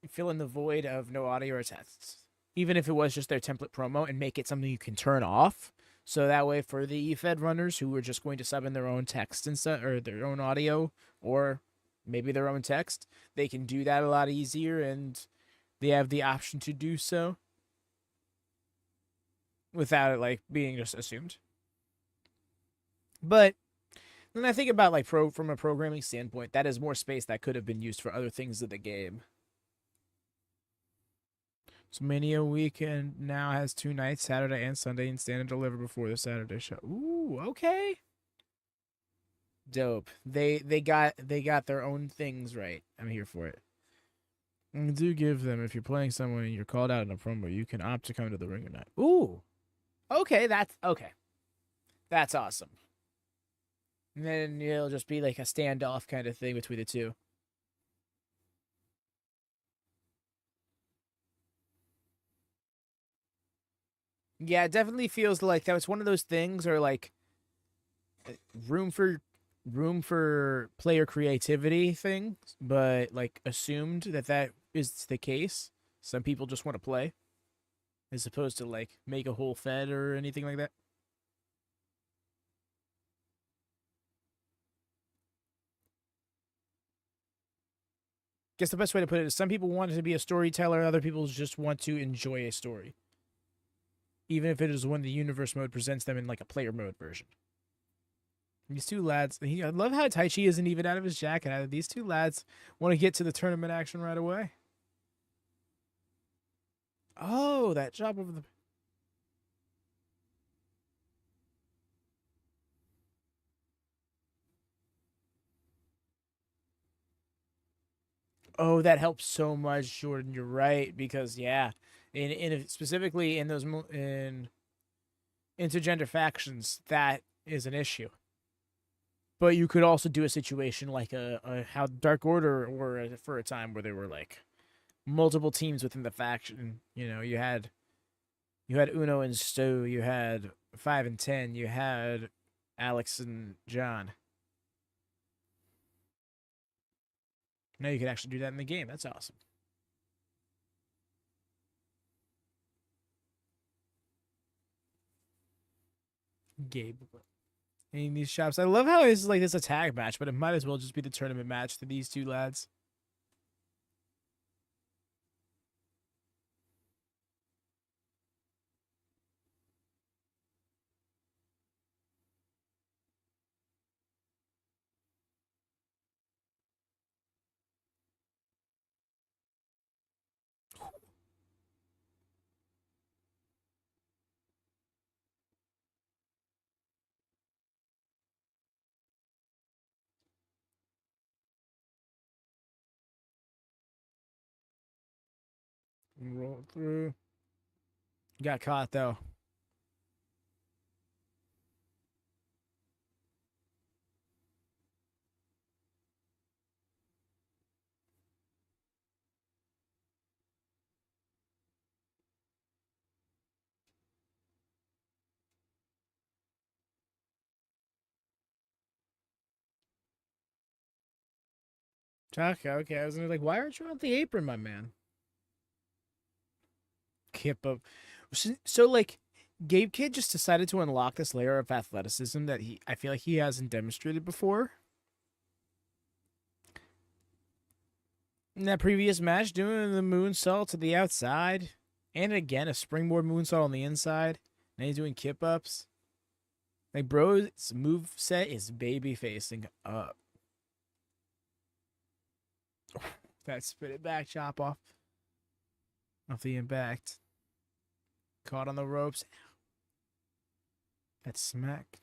Fill in the void of no audio or text. Even if it was just their template promo and make it something you can turn off. So that way for the Fed runners who are just going to sub in their own text and or their own audio or maybe their own text, they can do that a lot easier and they have the option to do so without it like being just assumed. But then I think about like from a programming standpoint, that is more space that could have been used for other things of the game. So Mania weekend now has 2 nights, Saturday and Sunday, and stand and deliver before the Saturday show. Ooh, okay. Dope. They got their own things right. I'm here for it. And do give them if you're playing someone and you're called out in a promo, you can opt to come to the ring or not. Ooh. Okay, that's okay. That's awesome. And then it'll just be like a standoff kind of thing between the two. Yeah, it definitely feels like that was one of those things or like room for player creativity things, but like assumed that is the case. Some people just want to play as opposed to like make a whole fed or anything like that. Guess the best way to put it is some people want to be a storyteller, other people just want to enjoy a story. Even if it is when the universe mode presents them in like a player mode version. These two lads, I love how Taichi isn't even out of his jacket. These two lads want to get to the tournament action right away. Oh, that job over the. Oh, that helps so much, Jordan. You're right because yeah, in specifically in those in intergender factions, that is an issue. But you could also do a situation like a how Dark Order were for a time where there were like multiple teams within the faction. You know, you had Uno and Stu, you had 5 and 10, you had Alex and John. Now you can actually do that in the game. That's awesome. Gabe. In these shops. I love how it's like this a tag match, but it might as well just be the tournament match to these two lads. Roll through. Got caught though. Taka, okay. I was like, why aren't you on the apron, my man? Kippa. So like, Gabe Kid just decided to unlock this layer of athleticism that I feel like he hasn't demonstrated before. In that previous match, doing the moonsault to the outside, and again a springboard moonsault on the inside. Now he's doing kip ups. Like, bro's move set is baby facing up. That spit it back chop off the impact. Caught on the ropes. That smack.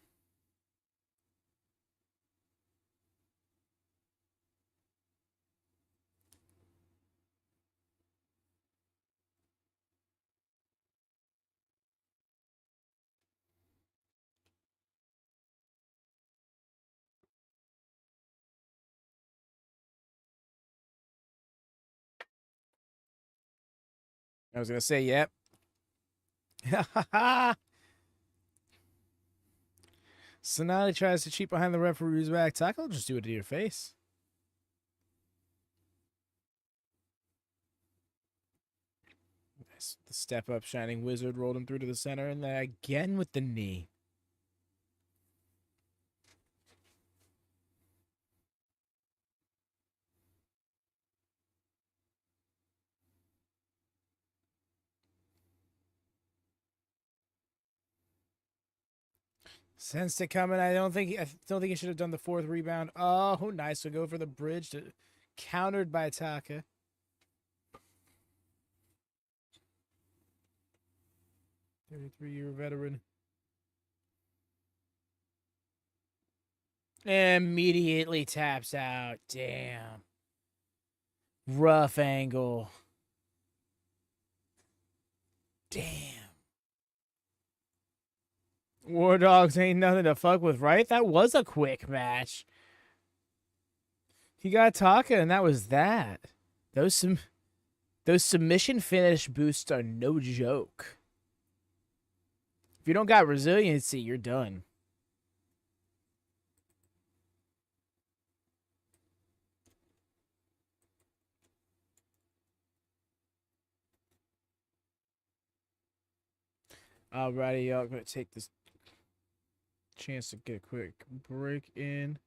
I was gonna say, yep. Sonali tries to cheat behind the referee's back. Tackle, just do it to your face. Nice. The step up Shining Wizard rolled him through to the center, and then again with the knee. Sensed it coming. I don't think he should have done the fourth rebound. Oh, nice to go for the bridge to countered by Taka. 33-year veteran. Immediately taps out. Damn. Rough angle. Damn. War Dogs ain't nothing to fuck with, right? That was a quick match. He got Taka, and that was that. Those submission finish boosts are no joke. If you don't got resiliency, you're done. Alrighty, y'all. I'm gonna take this chance to get a quick break in.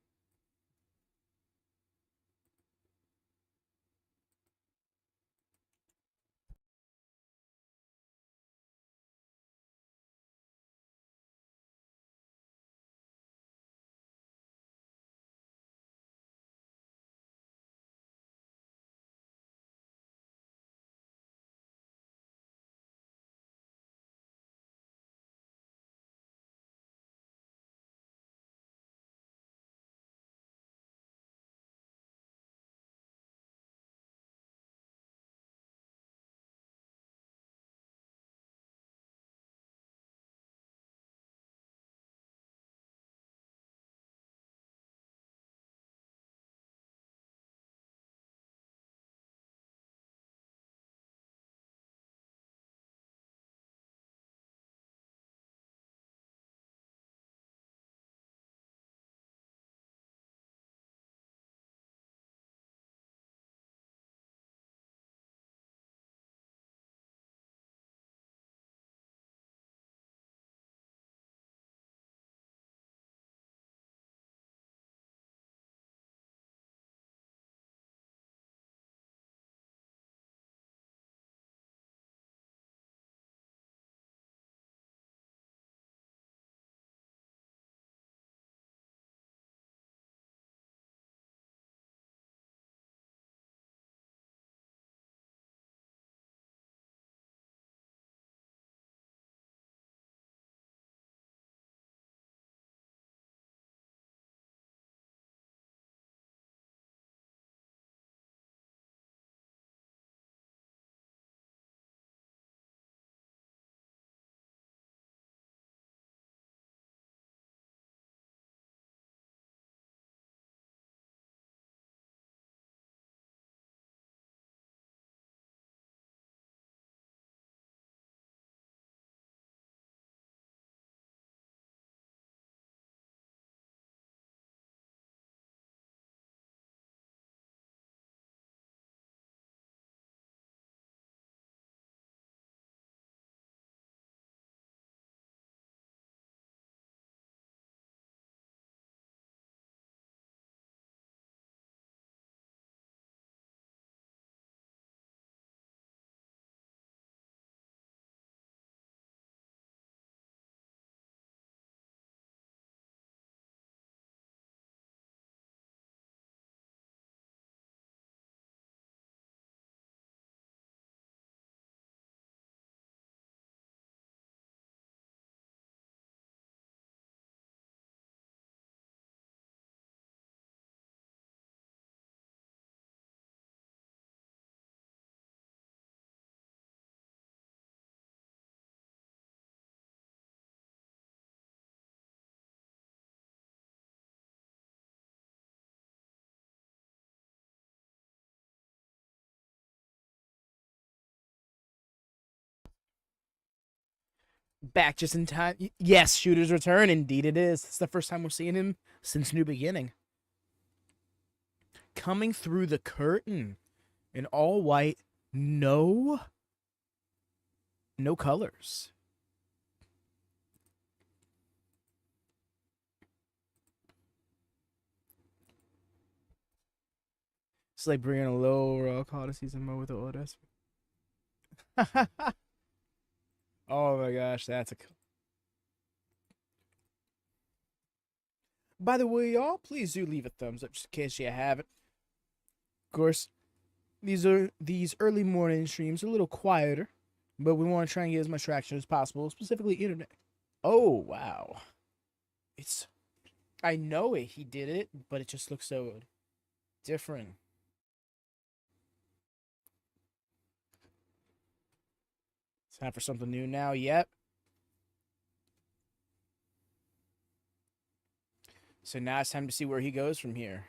Back just in time. Yes, Shooter's return. Indeed it is. It's the first time we're seeing him since New Beginning. Coming through the curtain in all white. No colors. It's like bringing a low roll call to season mode with the Otis. Oh my gosh, that's a. By the way, y'all, please do leave a thumbs up just in case you haven't. Of course, these early morning streams are a little quieter, but we want to try and get as much traction as possible, specifically internet. Oh wow, I know it. He did it, but it just looks so different. It's time for something new now. Yep. So now it's time to see where he goes from here.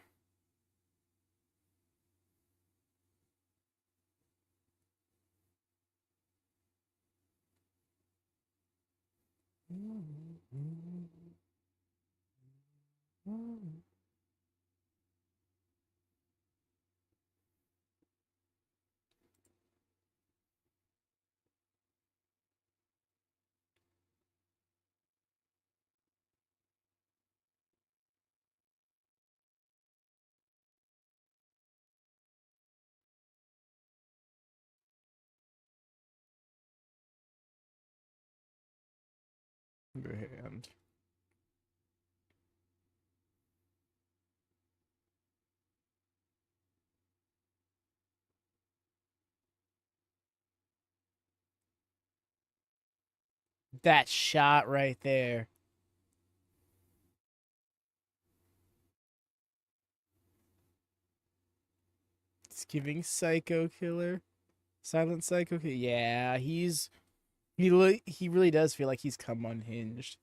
And that shot right there. It's giving Psycho Killer. Silent Psycho Killer. Yeah, he really does feel like he's come unhinged.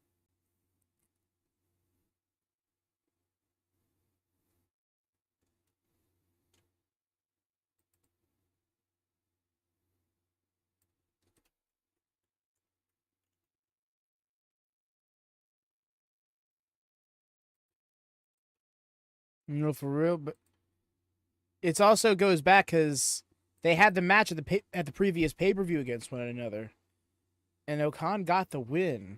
No, for real, but it also goes back because they had the match at the previous pay-per-view against one another, and Okan got the win.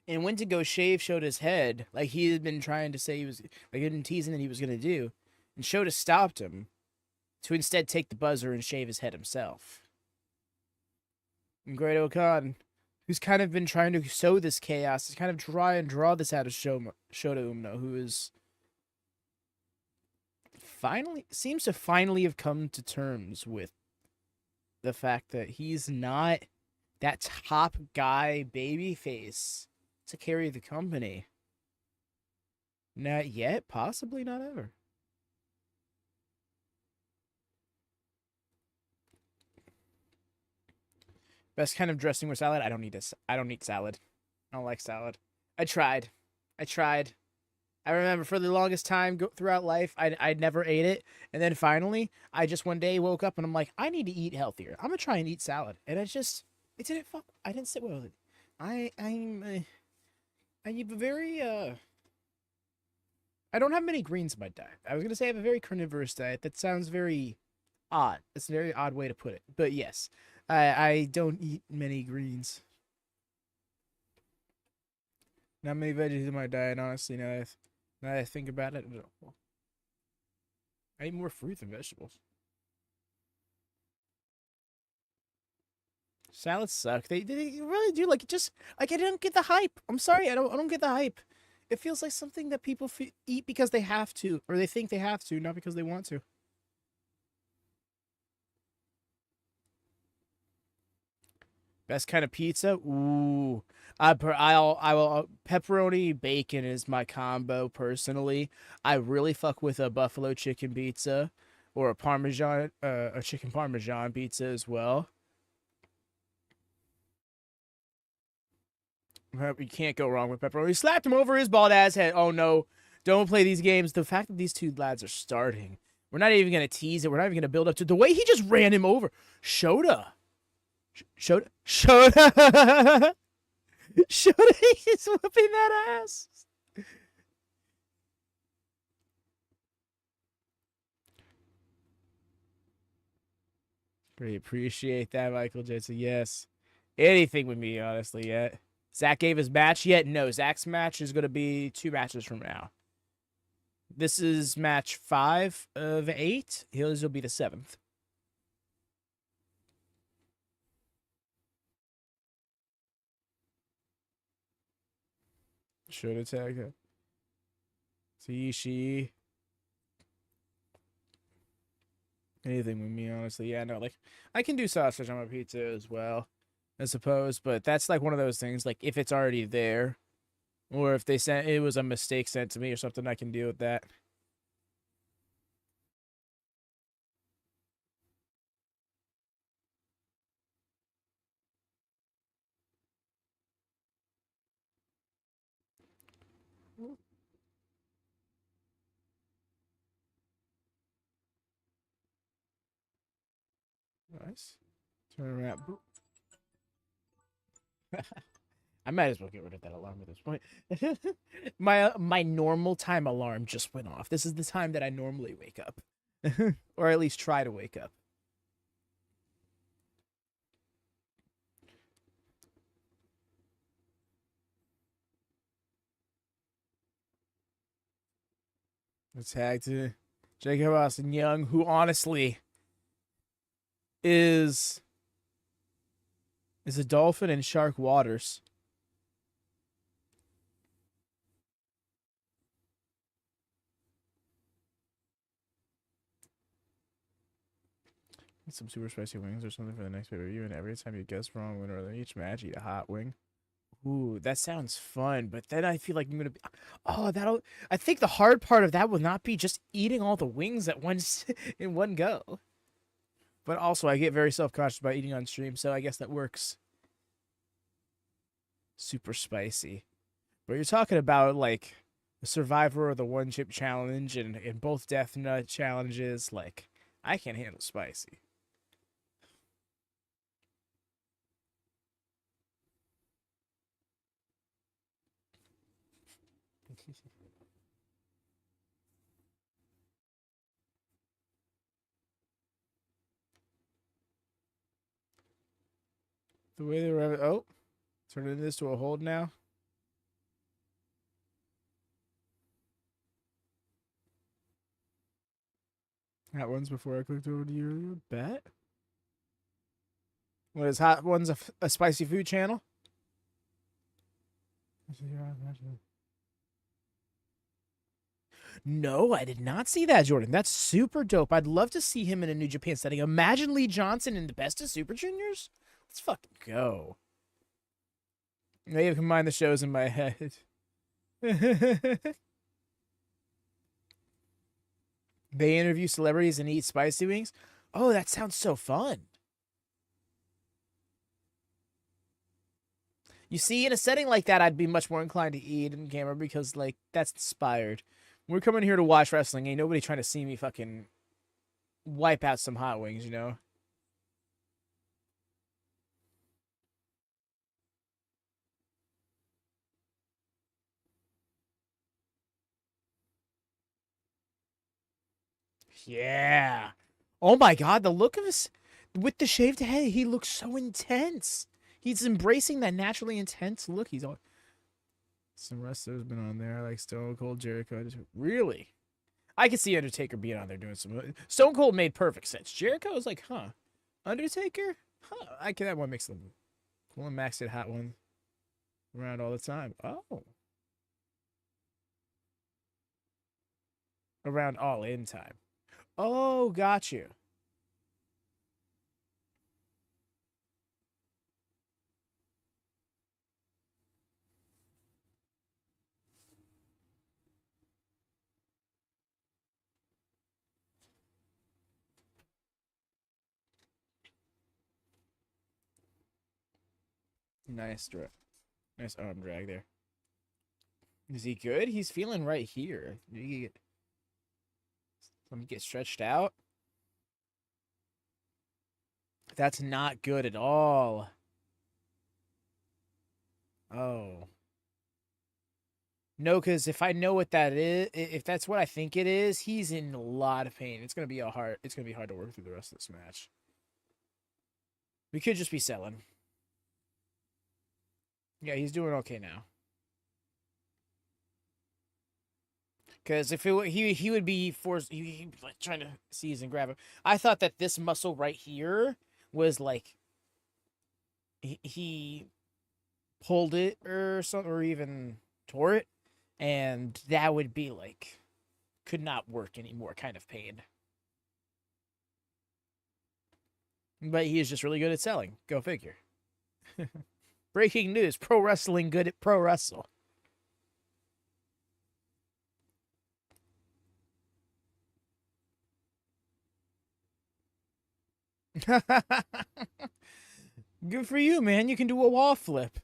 And went to go showed his head, like he had been trying to say he was, like, been teasing that he was going to do. And Shota stopped him to instead take the buzzer and shave his head himself. And Great Okan, who's kind of been trying to sow this chaos, to kind of try and draw this out of Shota Umino, who is seems to finally have come to terms with the fact that he's not that top guy babyface to carry the company. Not yet, possibly not ever. Best kind of dressing with salad? I don't need this. I don't need salad. I don't like salad. I tried. I remember for the longest time throughout life, I never ate it. And then finally, I just one day woke up and I'm like, I need to eat healthier. I'm going to try and eat salad. And I didn't sit well with it. I'm a very, I don't have many greens in my diet. I was going to say I have a very carnivorous diet. That sounds very odd. It's a very odd way to put it. But yes, I don't eat many greens. Not many veggies in my diet, honestly, now that I think about it. I eat more fruit than vegetables. Salads suck. They really do. Like, just, like, I don't get the hype. I'm sorry, I don't get the hype. It feels like something that people eat because they have to, or they think they have to, not because they want to. Best kind of pizza? Ooh. I will pepperoni bacon is my combo personally. I really fuck with a buffalo chicken pizza or a chicken parmesan pizza as well. You can't go wrong with pepperoni. He slapped him over his bald ass head. Oh no. Don't play these games. The fact that these two lads are starting. We're not even going to tease it. We're not even going to build up to the way he just ran him over. Shota. Shota. Shota. Shota is whooping that ass. Pretty appreciate that, Michael Jensen. Yes. Anything with me, honestly, yet. Zach gave his match yet? No, Zach's match is going to be 2 matches from now. This is match 5 of 8. His will be the 7th. Should attack it. Ishii. Anything with me, honestly. Yeah, no, like, I can do sausage on my pizza as well, I suppose, but that's like one of those things, like, if it's already there, or if they sent it was a mistake sent to me or something, I can deal with that. Nice. Turn around. I might as well get rid of that alarm at this point. My normal time alarm just went off. This is the time that I normally wake up. Or at least try to wake up. The tag to Jacob Austin Young, who honestly is a dolphin in shark waters. Get some super spicy wings or something for the next pay-per-view, and every time you guess wrong, winner of each match, eat a hot wing. Ooh, that sounds fun, but then I feel like I'm gonna be. Oh, that'll. I think the hard part of that will not be just eating all the wings at once in one go. But also, I get very self-conscious about eating on stream, so I guess that works. Super spicy. But you're talking about, like, the Survivor or the One Chip Challenge and both Death Nut challenges. Like, I can't handle spicy. The way they were. Oh, turning this to a hold now. Hot ones before I clicked over to your bet. What is Hot Ones a spicy food channel? No, I did not see that, Jordan. That's super dope. I'd love to see him in a New Japan setting. Imagine Lee Johnson in the Best of Super Juniors. Let's fucking go. May have combined the shows in my head. They interview celebrities and eat spicy wings. Oh, that sounds so fun. You see, in a setting like that, I'd be much more inclined to eat in camera because, like, that's inspired. We're coming here to watch wrestling. Ain't nobody trying to see me fucking wipe out some hot wings, you know? Yeah. Oh my god, the look of his with the shaved head, he looks so intense. He's embracing that naturally intense look. He's all some wrestlers been on there, like Stone Cold, Jericho. Really? I could see Undertaker being on there doing some. Stone Cold made perfect sense. Jericho was like, huh? Undertaker? Huh? I can that one makes them cool and Max did hot one around all the time. Oh. Around all in time. Oh, got you. Nice nice arm drag there. Is he good? He's feeling right here. Let me get stretched out. That's not good at all. Oh. No, because if I know what that is, if that's what I think it is, he's in a lot of pain. It's gonna be it's gonna be hard to work through the rest of this match. We could just be selling. Yeah, he's doing okay now. Because if it he would be forced, he like trying to seize and grab him. I thought that this muscle right here was like he pulled it or something, or even tore it, and that would be like could not work anymore kind of pain. But he is just really good at selling. Go figure. Breaking news: pro wrestling good at pro wrestle. Good for you, man. You can do a wall flip.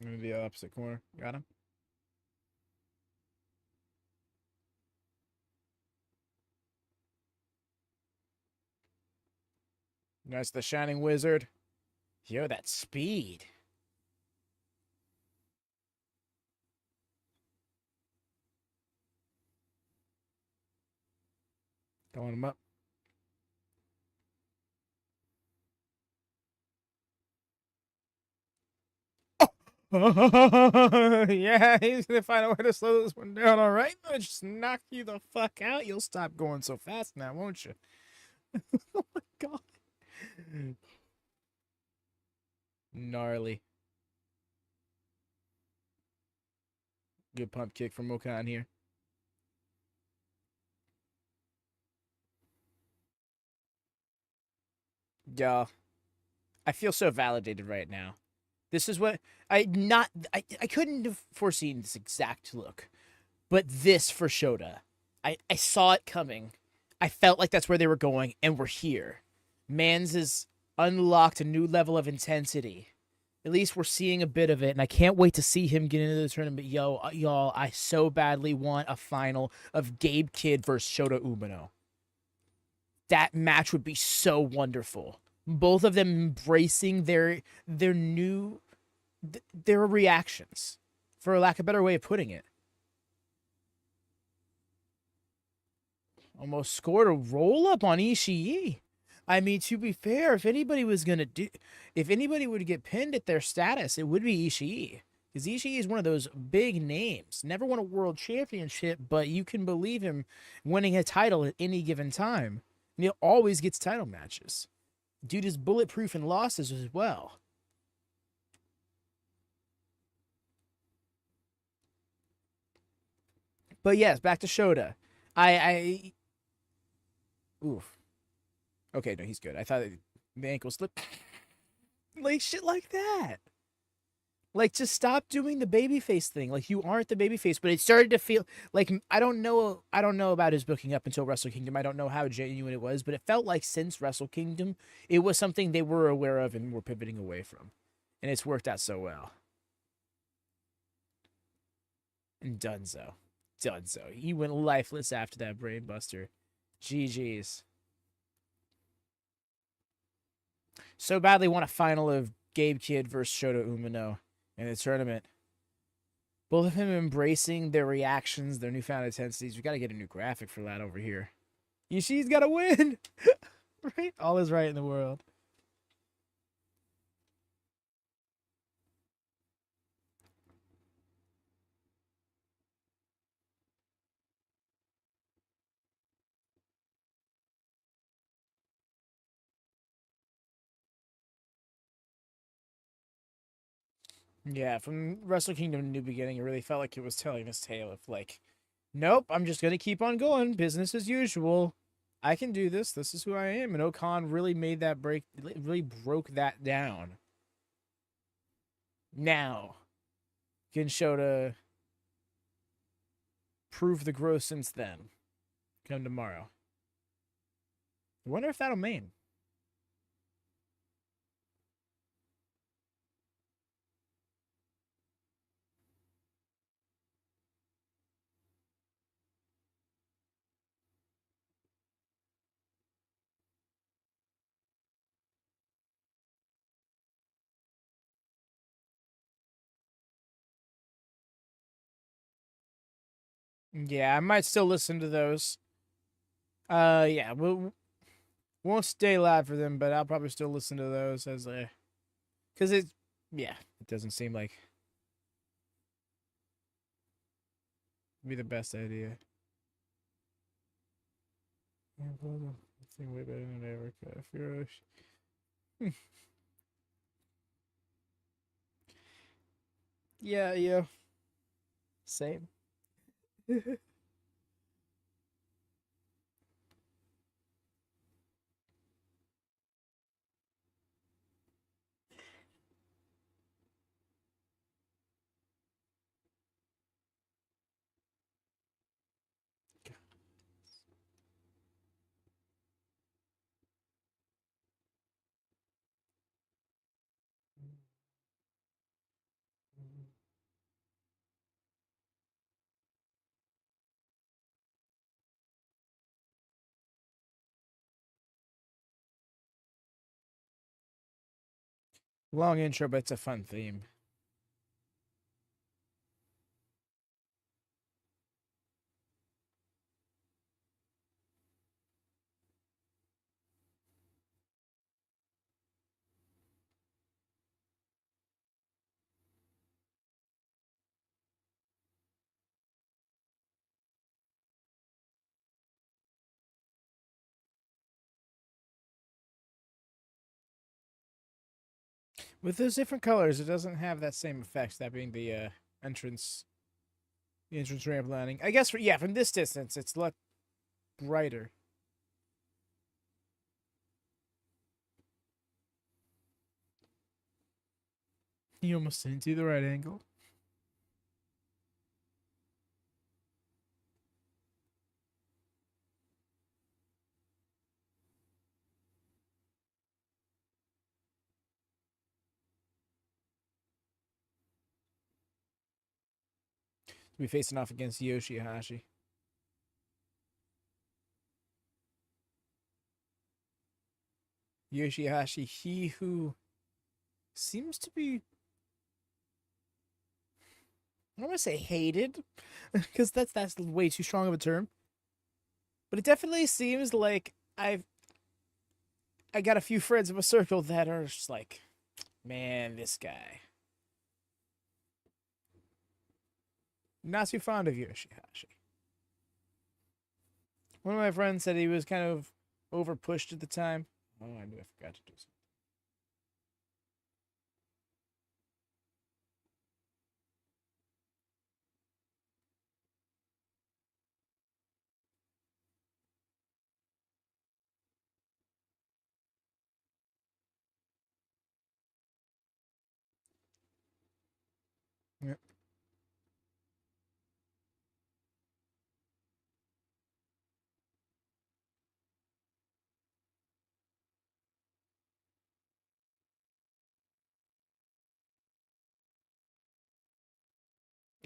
In the opposite corner. Got him. Nice, the Shining Wizard. Yo, that speed. Throwing him up. Oh! Yeah, he's gonna find a way to slow this one down. All right, I'll just knock you the fuck out. You'll stop going so fast now, won't you? Oh my god. Gnarly. Good pump kick from Okan here. Yeah. I feel so validated right now. This is what I couldn't have foreseen this exact look. But this for Shota. I saw it coming. I felt like that's where they were going, and we're here. Mans has unlocked a new level of intensity. At least we're seeing a bit of it, and I can't wait to see him get into the tournament. Y'all, I so badly want a final of Gabe Kidd versus Shota Umino. That match would be so wonderful. Both of them embracing their new their reactions, for lack of a better way of putting it. Almost scored a roll up on Ishii. I mean, to be fair, if anybody would get pinned at their status, it would be Ishii. Because Ishii is one of those big names. Never won a world championship, but you can believe him winning a title at any given time. And he always gets title matches. Dude is bulletproof in losses as well. But yes, back to Shota. Oof. Okay, no, he's good. I thought the ankle slipped. Like, shit like that. Like, just stop doing the babyface thing. Like, you aren't the babyface, but it started to feel like I don't know about his booking up until Wrestle Kingdom. I don't know how genuine it was, but it felt like since Wrestle Kingdom, it was something they were aware of and were pivoting away from. And it's worked out so well. And Dunzo. He went lifeless after that brainbuster. GG's. So badly want a final of Gabe Kidd versus Shota Umino in the tournament. Both of them embracing their reactions, their newfound intensities. We got to get a new graphic for that over here. Ishii's got to win. Right? All is right in the world. Yeah, from Wrestle Kingdom to New Beginning, it really felt like it was telling this tale of like, nope, I'm just gonna keep on going, business as usual. I can do this. This is who I am. And Okan really made that break, really broke that down. Now, can Shota prove the growth since then? Come tomorrow. I wonder if that'll main. Yeah, I might still listen to those. Yeah, we'll won't stay live for them, but I'll probably still listen to those as a, because yeah, it doesn't seem like be the best idea. Yeah, thing way better than ever could. Hiroshi. Yeah, yeah, same. Long intro, but it's a fun theme. With those different colors, it doesn't have that same effect. That being entrance, the entrance ramp landing. I guess, yeah, from this distance, it's a lot brighter. You almost didn't do the right angle. To be facing off against Yoshihashi. Yoshihashi, he who seems to be, I don't want to say hated, because that's way too strong of a term. But it definitely seems like I got a few friends in my circle that are just like, man, this guy. Not too fond of Yoshihashi. One of my friends said he was kind of over pushed at the time. Oh, I knew I forgot to do something.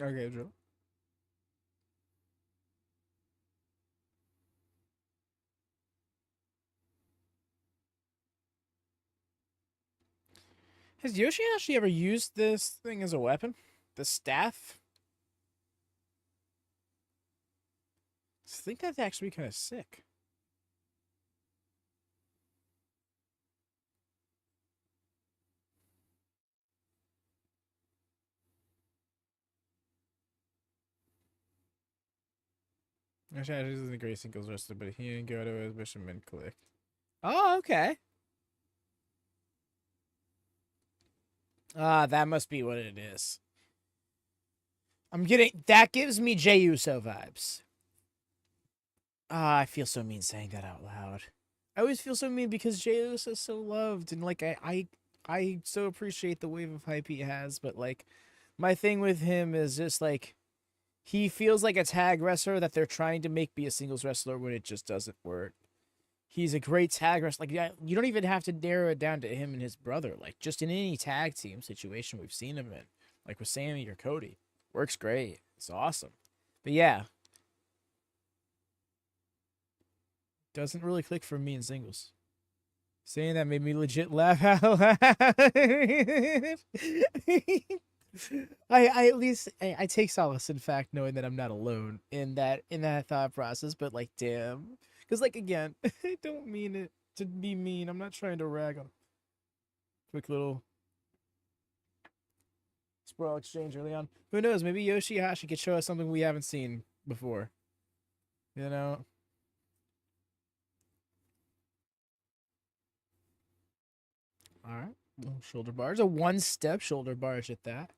Yeah. Okay, Drill. Has Yoshihashi ever used this thing as a weapon? The staff? I think that'd actually be kind of sick. Yoshihashi isn't a great singles wrestler, but he and Goto as Bishamon clicked. Oh, okay. Ah, that must be what it is. I'm getting, that gives me Jey Uso vibes. Ah, I feel so mean saying that out loud. I always feel so mean because Jey Uso is so loved, and like I so appreciate the wave of hype he has, but like my thing with him is just like he feels like a tag wrestler that they're trying to make be a singles wrestler when it just doesn't work. He's a great tag wrestler. Like, yeah, you don't even have to narrow it down to him and his brother. Like, just in any tag team situation we've seen him in, like with Sammy or Cody, works great. It's awesome. But yeah, doesn't really click for me in singles. Saying that made me legit laugh out loud. I at least I take solace in fact knowing that I'm not alone in that thought process. But like, damn, because like again, I don't mean it to be mean. I'm not trying to rag on. Quick little sprawl exchange early on. Who knows? Maybe Yoshihashi could show us something we haven't seen before. You know. All right. Little shoulder bars. A one-step shoulder barge at that.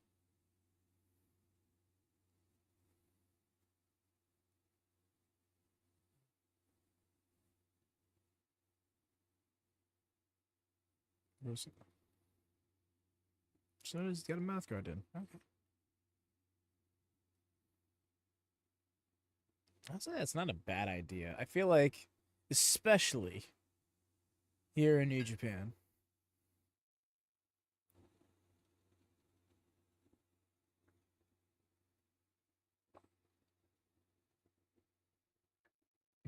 So he's got a mouth guard in. Okay. I'll say that's not a bad idea. I feel like, especially here in New Japan.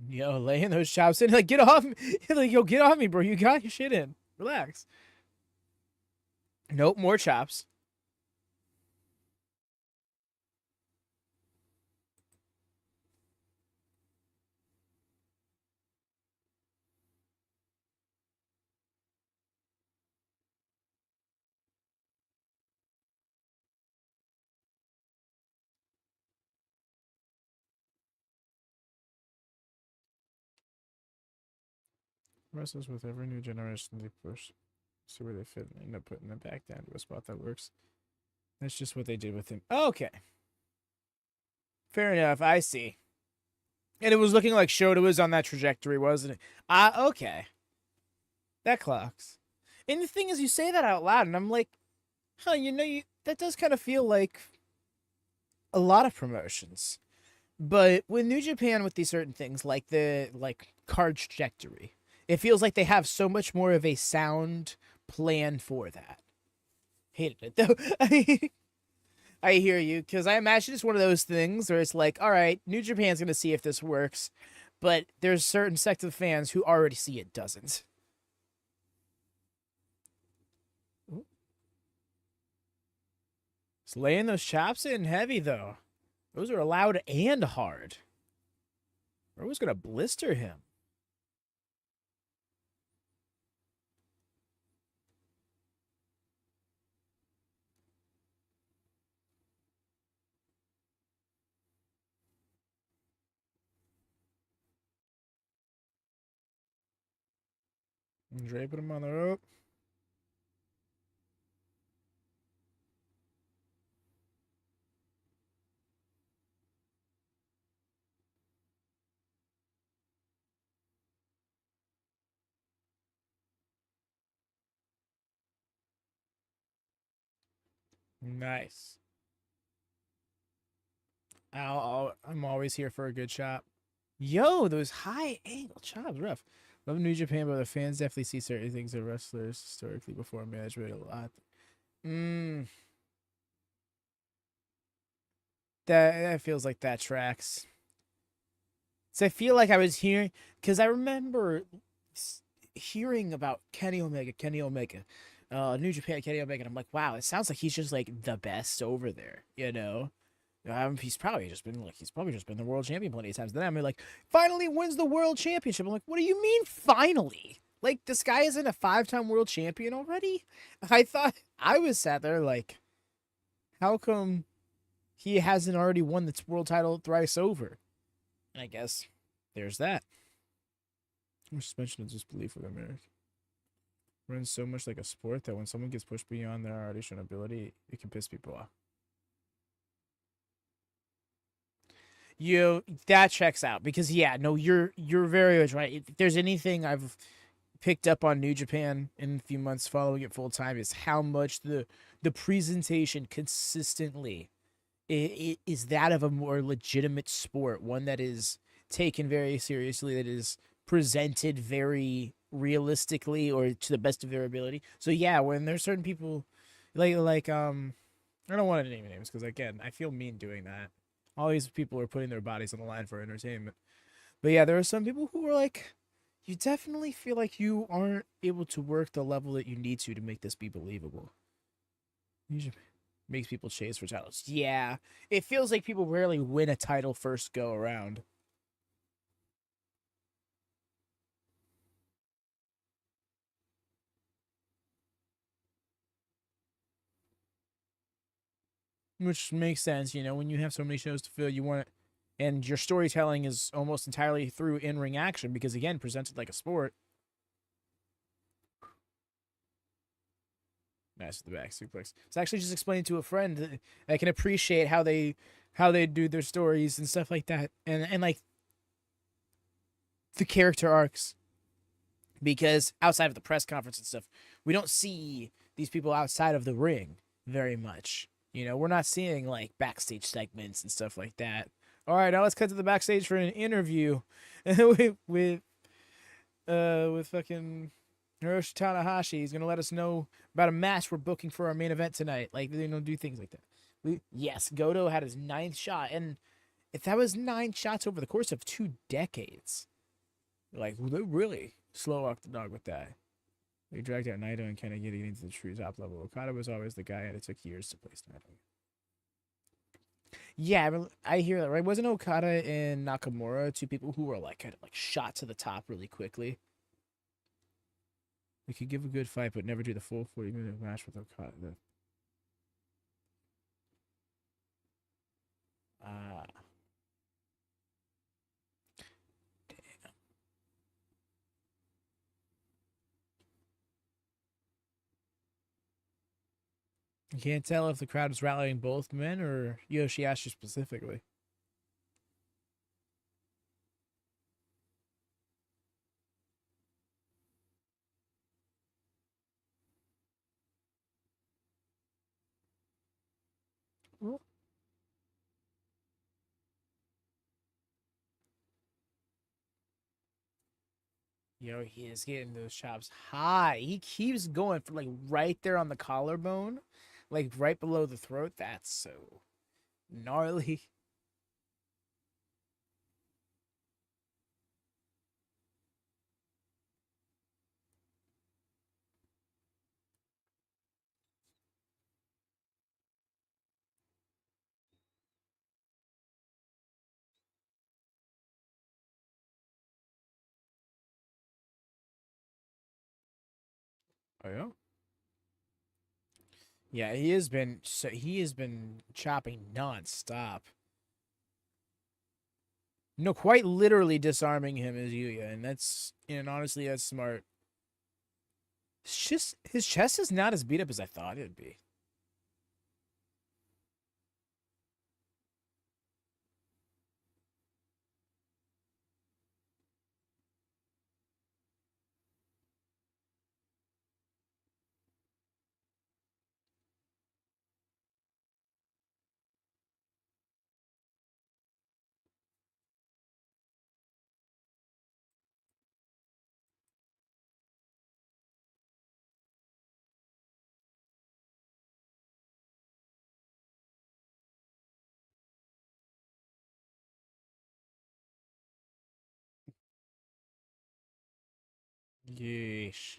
Yo, laying those chops in. Like, get off me. Like, yo, get off me, bro. You got your shit in. Relax. Nope, more chops. Wrestlers with every new generation they push. See where they fit and end up putting them back down to a spot that works. That's just what they did with him. Okay. Fair enough. I see. And it was looking like Shota was on that trajectory, wasn't it? Okay. That clocks. And the thing is, you say that out loud, and I'm like, huh, that does kind of feel like a lot of promotions. But with New Japan, with these certain things, like the card trajectory, it feels like they have so much more of a sound plan for that. Hated it though. I hear you, because I imagine it's one of those things where it's like, all right, New Japan's gonna see if this works, but there's certain sect of fans who already see it doesn't. It's laying those chops in heavy though. Those are loud and hard. Or was gonna blister him. And draping him on the rope. Nice. I'm always here for a good chop. Yo, those high angle chops, rough. Love New Japan, but the fans definitely see certain things of wrestlers historically before management a lot. Mm, that feels like that tracks. So I feel like I was hearing, because I remember hearing about Kenny Omega, New Japan Kenny Omega, and I'm like, wow, it sounds like he's just like the best over there, you know? He's probably just been the world champion plenty of times. Then I'm like, finally wins the world championship. I'm like, what do you mean finally? Like, this guy isn't a 5-time world champion already? I thought I was sat there like, how come he hasn't already won the world title thrice over? And I guess there's that. Suspension of disbelief with America. Runs so much like a sport that when someone gets pushed beyond their already shown ability, it can piss people off. That checks out because yeah, no, you're very much right. If there's anything I've picked up on New Japan in a few months following it full time is how much the presentation consistently is that of a more legitimate sport, one that is taken very seriously, that is presented very realistically or to the best of their ability. So yeah, when there's certain people like I don't want to name names because again, I feel mean doing that. All these people are putting their bodies on the line for entertainment. But yeah, there are some people who are like, you definitely feel like you aren't able to work the level that you need to make this be believable. Makes people chase for titles. Yeah, it feels like people rarely win a title first go around. Which makes sense, you know, when you have so many shows to fill, you want it, and your storytelling is almost entirely through in-ring action because, again, presented like a sport. Nice at the back suplex. It's actually just explained to a friend that I can appreciate how they do their stories and stuff like that, and like the character arcs. Because outside of the press conference and stuff, we don't see these people outside of the ring very much. You know, we're not seeing like backstage segments and stuff like that. All right, now let's cut to the backstage for an interview with fucking Hiroshi Tanahashi. He's gonna let us know about a match we're booking for our main event tonight. Like, they don't do things like that. Yes, Goto had his 9th shot, and if that was 9 shots over the course of 2 decades, like, they really slow walked the dog with that. They dragged out Naito and kind of getting into the true top level. Okada was always the guy, and it took years to place Naito. Yeah, I hear that, right? Wasn't Okada and Nakamura 2 people who were like kind of like shot to the top really quickly? We could give a good fight, but never do the full 40-minute match with Okada. Ah. You can't tell if the crowd is rallying both men or Yoshihashi specifically. Yo, he is getting those chops high. He keeps going for like right there on the collarbone, like right below the throat. That's so gnarly. Oh yeah. Yeah, he has been chopping nonstop. No, quite literally disarming him as Yuya, and honestly that's smart. It's just his chest is not as beat up as I thought it'd be. Yeesh.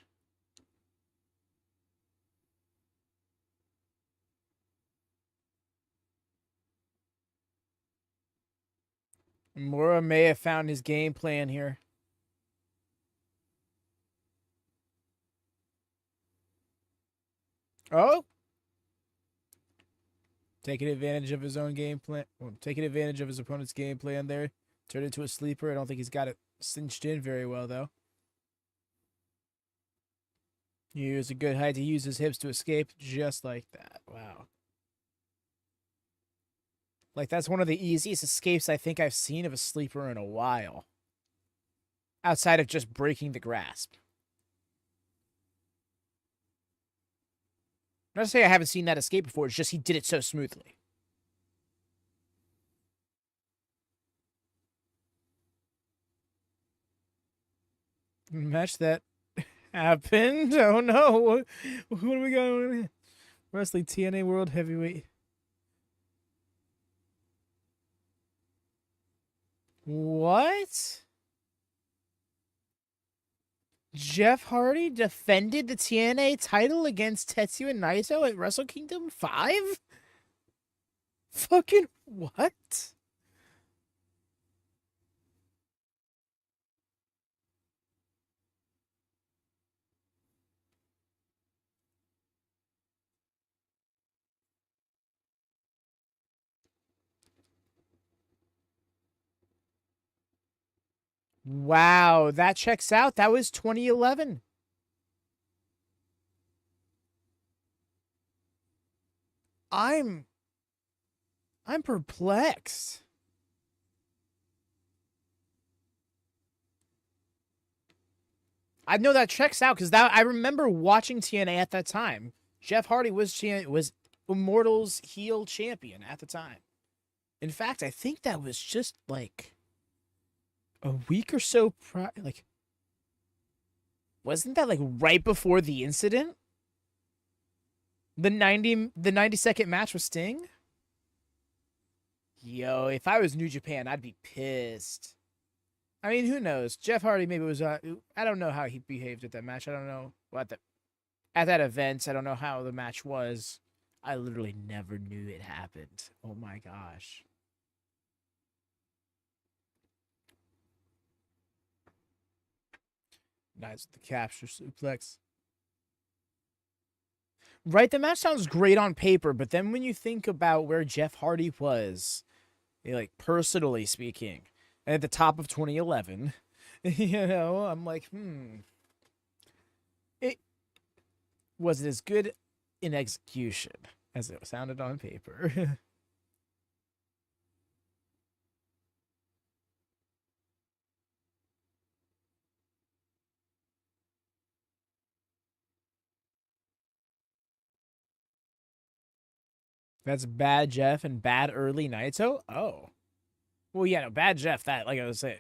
Mura may have found his game plan here. Oh, taking advantage of his own game plan. Well, taking advantage of his opponent's game plan there. Turned into a sleeper. I don't think he's got it cinched in very well, though. He used a good height to use his hips to escape just like that. Wow. Like, that's one of the easiest escapes I think I've seen of a sleeper in a while. Outside of just breaking the grasp. Not to say I haven't seen that escape before, it's just he did it so smoothly. Match that happened. Oh no. What are we going? Wrestling TNA World Heavyweight. What? Jeff Hardy defended the TNA title against Tetsuya Naito at Wrestle Kingdom 5? Fucking what? Wow, that checks out. That was 2011. I'm perplexed. I know that checks out because that I remember watching TNA at that time. Jeff Hardy was Immortals heel champion at the time. In fact, I think that was just like a week or so prior. Like, wasn't that like right before the incident? The 90-second match with Sting? Yo, if I was New Japan, I'd be pissed. I mean, who knows? Jeff Hardy maybe was. I don't know how he behaved at that match. I don't know what at that event. I don't know how the match was. I literally never knew it happened. Oh my gosh. Nice with the capture suplex. Right, the match sounds great on paper, but then when you think about where Jeff Hardy was, like personally speaking, at the top of 2011, you know, I'm like, it wasn't as good in execution as it sounded on paper. That's bad Jeff and bad early Naito. Oh. Well, yeah, no, bad Jeff. That, like I was saying,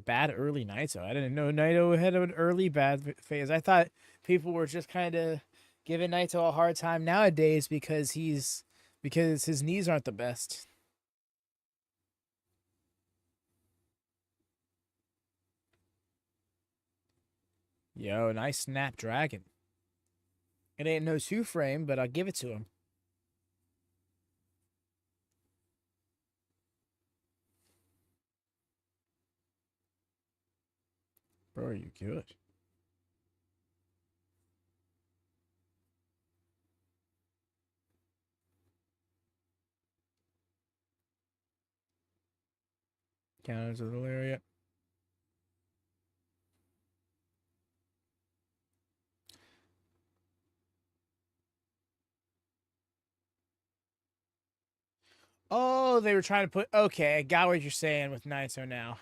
bad early Naito. I didn't know Naito had an early bad phase. I thought people were just kind of giving Naito a hard time nowadays because his knees aren't the best. Yo, nice Snapdragon. It ain't no two frame, but I'll give it to him. Bro, are you good? Counters a little area. Oh, they were trying to put. Okay, I got what you're saying with Naito now.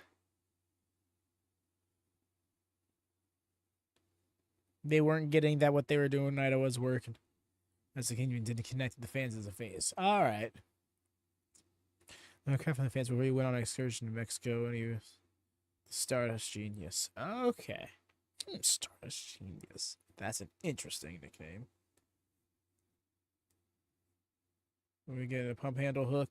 They weren't getting that what they were doing. Naito was working. As the Kingdom didn't connect with the fans as a face. All right. Okay, from the fans where he went on an excursion to Mexico and he was the Stardust Genius. Okay. Stardust Genius. That's an interesting nickname. We get a pump handle hook.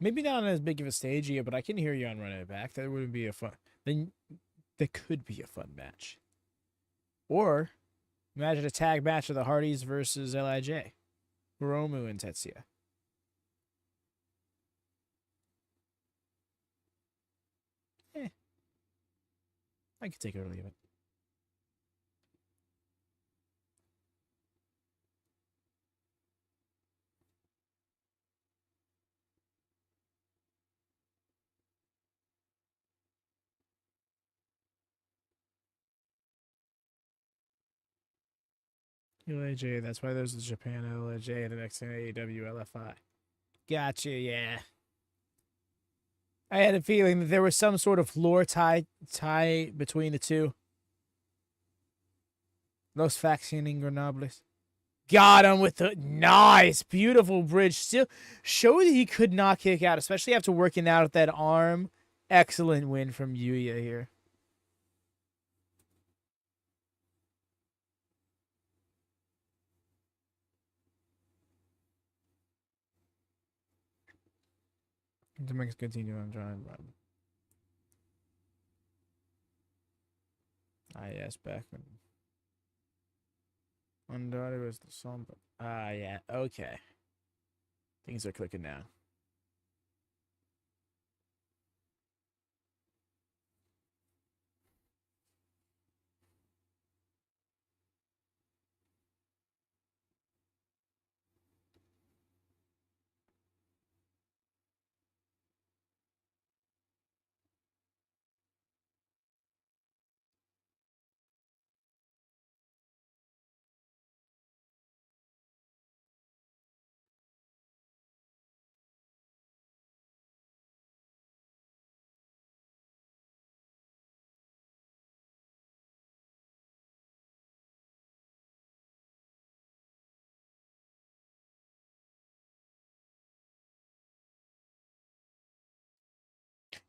Maybe not on as big of a stage yet, but I can hear you on running it back. That would be a fun. Then that could be a fun match. Or imagine a tag match of the Hardys versus Lij, Hiromu and Tetsuya. I could take it or leave it. Lij, that's why there's the Japan Lij and the next AEW LFI. Gotcha, yeah. I had a feeling that there was some sort of lore tie between the two. Los Facción Ingobernables. Got him with the nice, beautiful bridge. Still showed that he could not kick out, especially after working out at that arm. Excellent win from Yuya here. To make us continue on trying. Yes, back when Andrade was the song, but yeah, okay. Things are clicking now.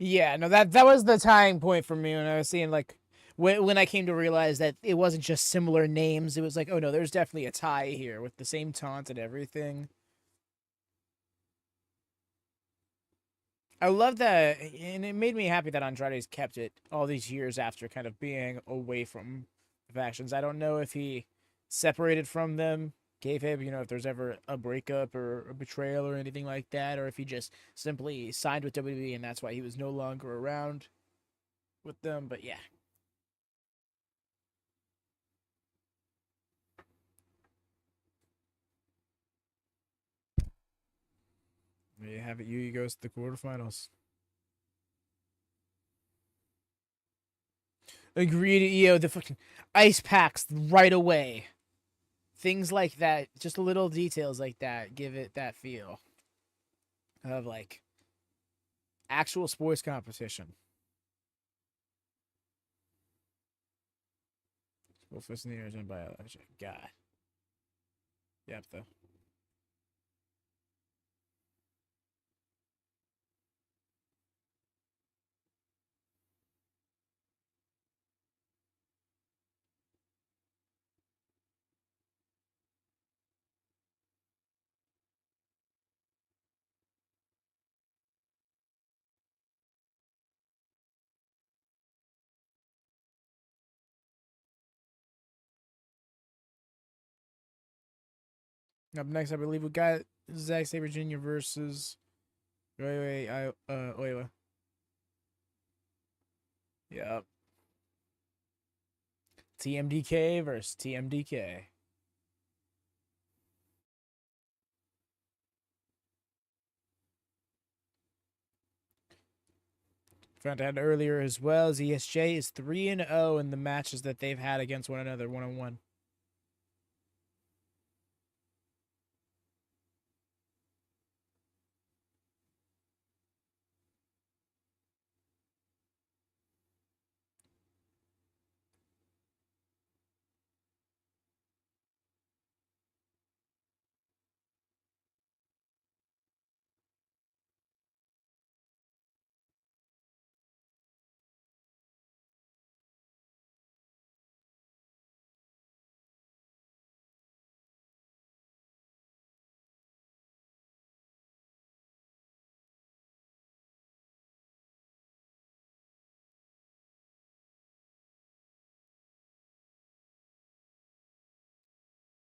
Yeah, no, that was the tying point for me when I was seeing like when I came to realize that it wasn't just similar names. It was like, oh no, there's definitely a tie here with the same taunt and everything. I love that, and it made me happy that Andrade's kept it all these years after kind of being away from the factions. I don't know if he separated from them, kayfabe, if there's ever a breakup or a betrayal or anything like that, or if he just simply signed with WWE and that's why he was no longer around with them. But yeah. There you have it. Yuji goes to the quarterfinals. Agreed. The fucking ice packs right away. Things like that, just little details like that give it that feel of like actual sports competition. Both first in the years and biology. God. Yep, though. Up next, I believe we got Zack Sabre Jr. versus Oiwa. Yep. TMDK versus TMDK. Found out earlier as well, ZSJ is 3-0 in the matches that they've had against one another, 1-on-1.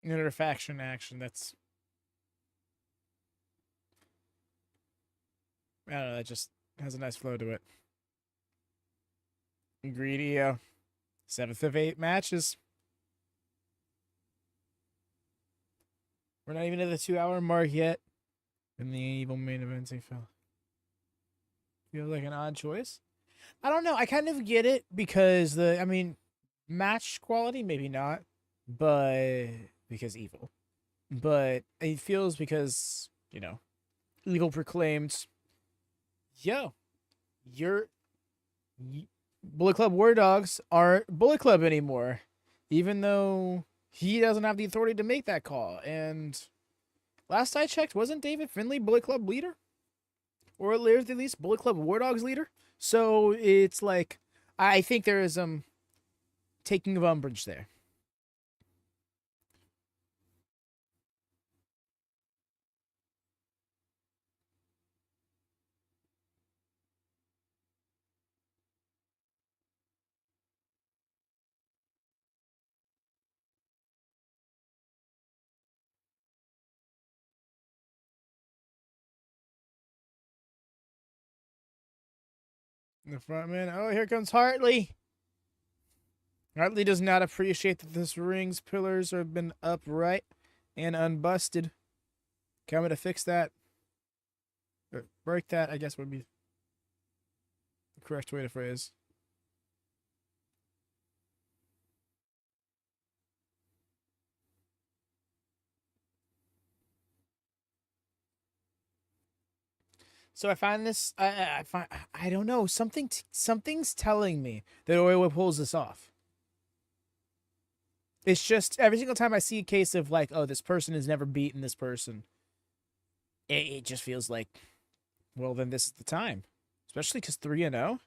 Interfaction action, that's... I don't know, that just has a nice flow to it. Greedy, 7th of 8 matches. We're not even at the 2-hour mark yet. In the evil main event, Fale. Feels like an odd choice. I don't know. I kind of get it because match quality, maybe not, but because evil. But it feels because, evil proclaimed, yo, you're Bullet Club War Dogs aren't Bullet Club anymore, even though he doesn't have the authority to make that call. And last I checked, wasn't David Finlay Bullet Club leader? Or at least Bullet Club War Dogs leader? So it's like, I think there is taking of umbrage there. The front man. Oh, here comes Hartley. Hartley does not appreciate that this ring's pillars have been upright and unbusted. Coming to fix that. Or break that, I guess, would be the correct way to phrase. So I find this. I don't know. Something's telling me that Oiwa pulls this off. It's just every single time I see a case of like, oh, this person has never beaten this person. It just feels like, well, then this is the time, especially because 3-0,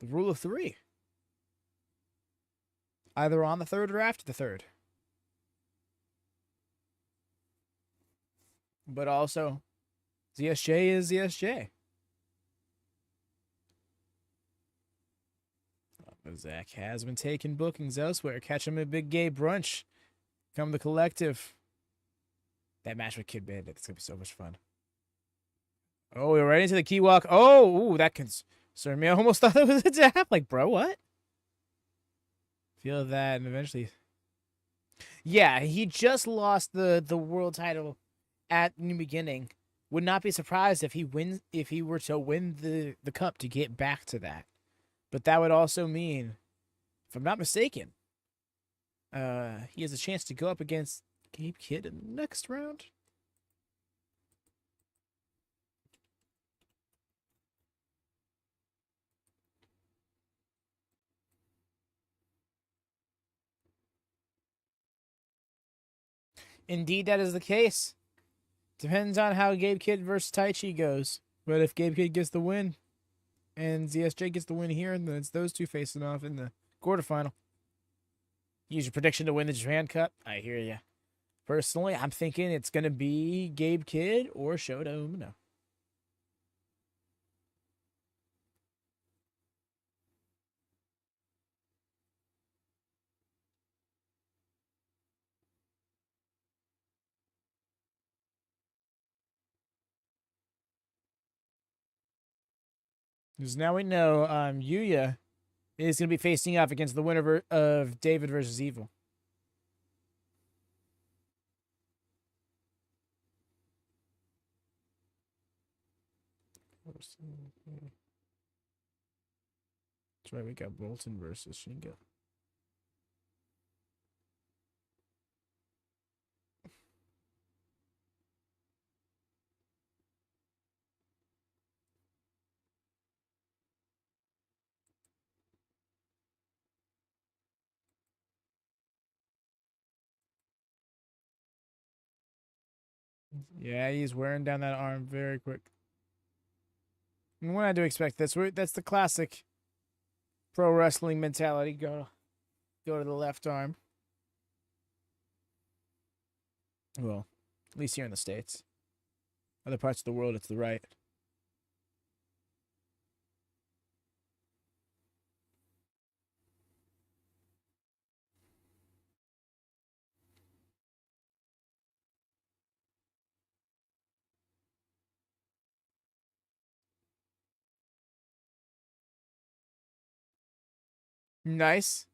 the rule of 3, either on the third or after the third. But also, ZSJ is ZSJ. Zach has been taking bookings elsewhere. Catch him at Big Gay Brunch. Come the collective. That match with Kid Bandit. It's going to be so much fun. Oh, we're right into the key walk. Oh, ooh, that concerned me. I almost thought it was a tap. Like, bro, what? Feel that, and eventually... Yeah, he just lost the world title at New Beginning. Would not be surprised if he were to win the cup to get back to that. But that would also mean, if I'm not mistaken, he has a chance to go up against Gabe Kidd in the next round. Indeed, that is the case. Depends on how Gabe Kidd versus Taichi goes. But if Gabe Kidd gets the win, and ZSJ gets the win here, and then it's those two facing off in the quarterfinal. Use your prediction to win the Japan Cup. I hear you. Personally, I'm thinking it's going to be Gabe Kidd or Shota Umino. Because now we know Yuya is going to be facing off against the winner of David versus Evil. That's right, we got Boltin versus Shingo. Yeah, he's wearing down that arm very quick. And when I do expect this, that's the classic pro wrestling mentality. Go to the left arm. Well, at least here in the States. Other parts of the world, it's the right. Nice.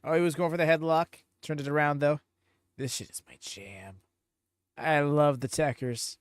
Oh, he was going for the headlock. Turned it around, though. This shit is my jam. I love the techers.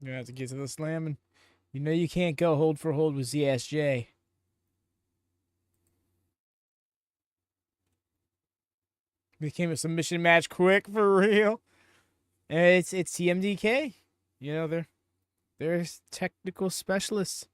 You have to get to the slam, and you know you can't go hold for hold with ZSJ. Became a submission match quick for real. And it's TMDK. You know they're technical specialists.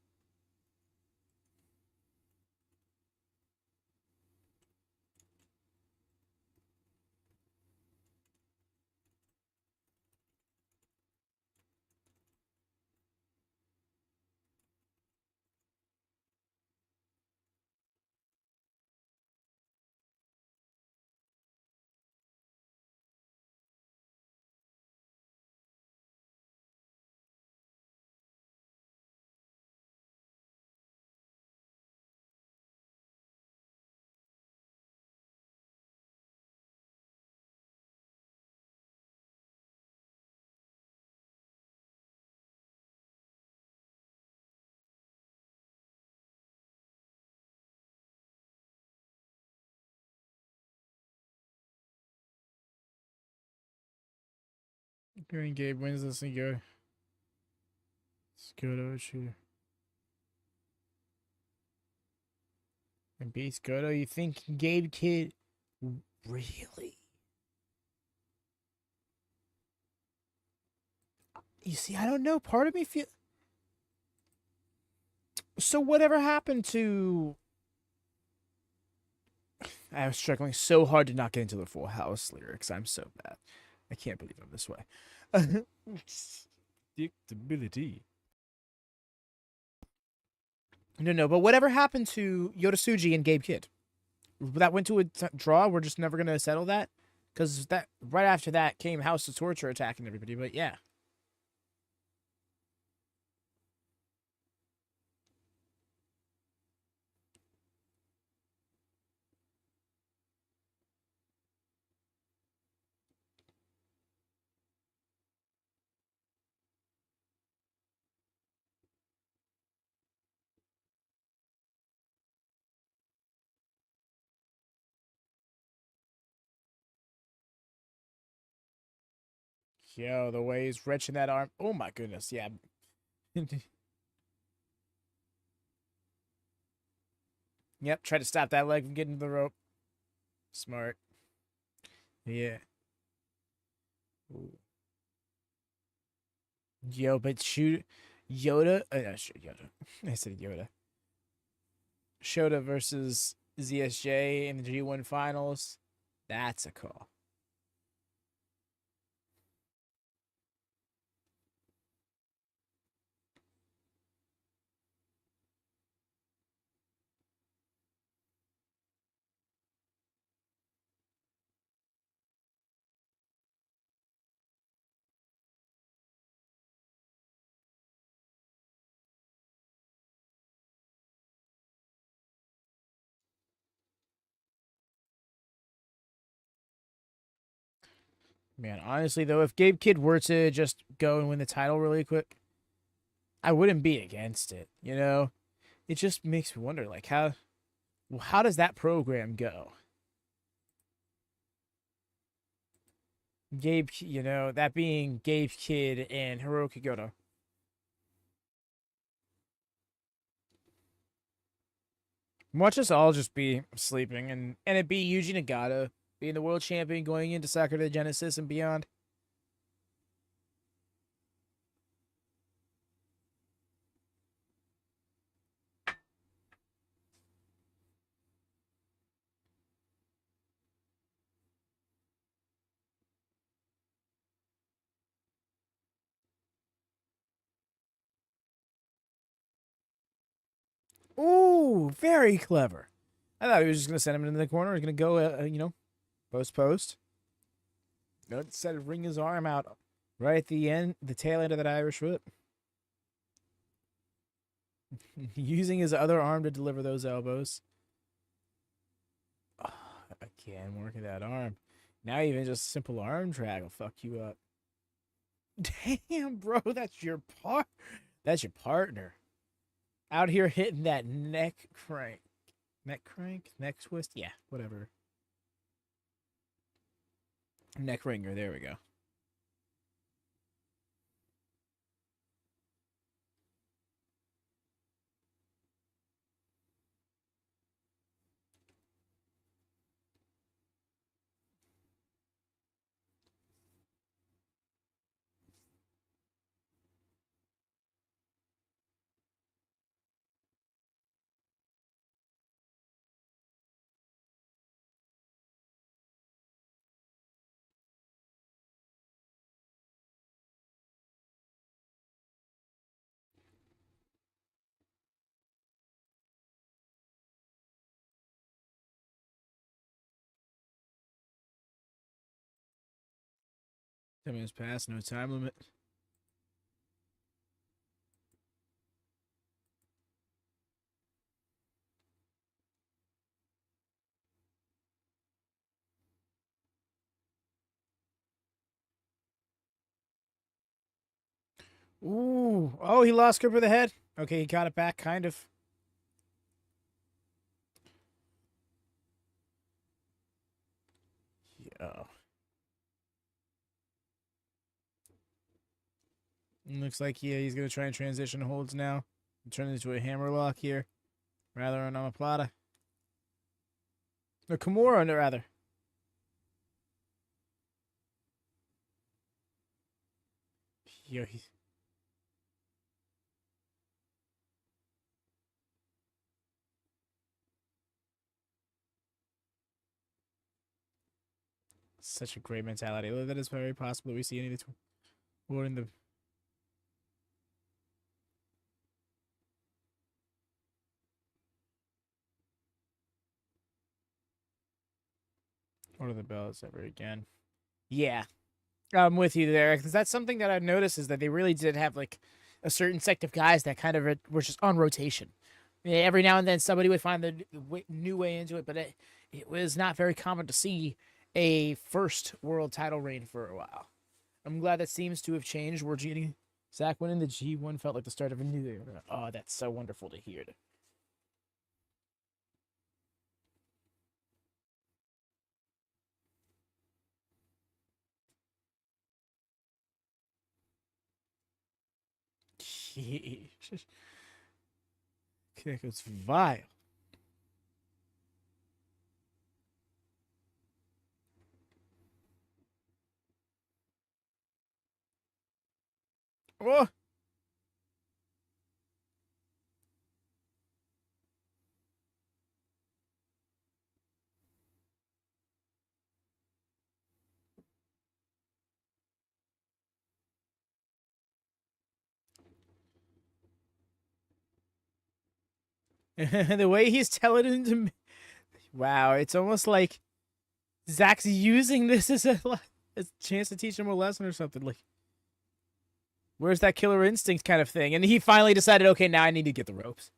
Green Gabe wins this and go. Goto and beats Goto. You think Gabe Kid really? You see, I don't know. Part of me feel so. Whatever happened to? I was struggling so hard to not get into the Full House lyrics. I'm so bad. I can't believe I'm this way. Predictability. No, but whatever happened to Yota Tsuji and Gabe Kidd? That went to a draw. We're just never gonna settle that, because that right after that came House of Torture attacking everybody. But yeah, yo, the way he's wrenching that arm. Oh my goodness, yeah. Yep, try to stop that leg from getting to the rope. Smart. Yeah. Ooh. Yo, but shoot, Yota. Shoot, Yota. I said Yota. Shota versus ZSJ in the G1 finals. That's a call. Man, honestly though, if Gabe Kidd were to just go and win the title really quick, I wouldn't be against it. You know, it just makes me wonder, like how does that program go? Gabe, you know, that being Gabe Kidd and Hirooki Goto. Watch us all just be sleeping, and it be Yuji Nagata being the world champion going into Sakura Genesis and beyond. Ooh, very clever. I thought he was just gonna send him into the corner. He was gonna go, you know, post. No, instead of ring his arm out right at the end, the tail end of that Irish whip, using his other arm to deliver those elbows. Oh, again, working that arm. Now even just simple arm drag will fuck you up. Damn, bro, that's your part. That's your partner. Out here hitting that neck crank. Neck crank? Neck twist? Yeah, whatever. Neck ringer, there we go. Time has passed, no time limit. Ooh. Oh, he lost grip of the head. Okay, he got it back, kind of. Yeah. Looks like he's going to try and transition holds now. Turn into a hammerlock here. Rather on omoplata. No, Kimura, no, rather. Yo, he's... Such a great mentality. That is very possible that we see any of the or in the order the bells ever again. Yeah, I'm with you there because that's something that I've noticed is that they really did have like a certain sect of guys that kind of were just on rotation. Yeah, every now and then somebody would find the new way into it, but it was not very common to see a first world title reign for a while. I'm glad that seems to have changed. We're getting Zach winning the G1 felt like the start of a new era. Oh, that's so wonderful to hear. Kick, it's vile. Oh. The way he's telling him to, wow, it's almost like Zach's using this as a chance to teach him a lesson or something. Like, where's that killer instinct kind of thing? And he finally decided, okay, now I need to get the ropes.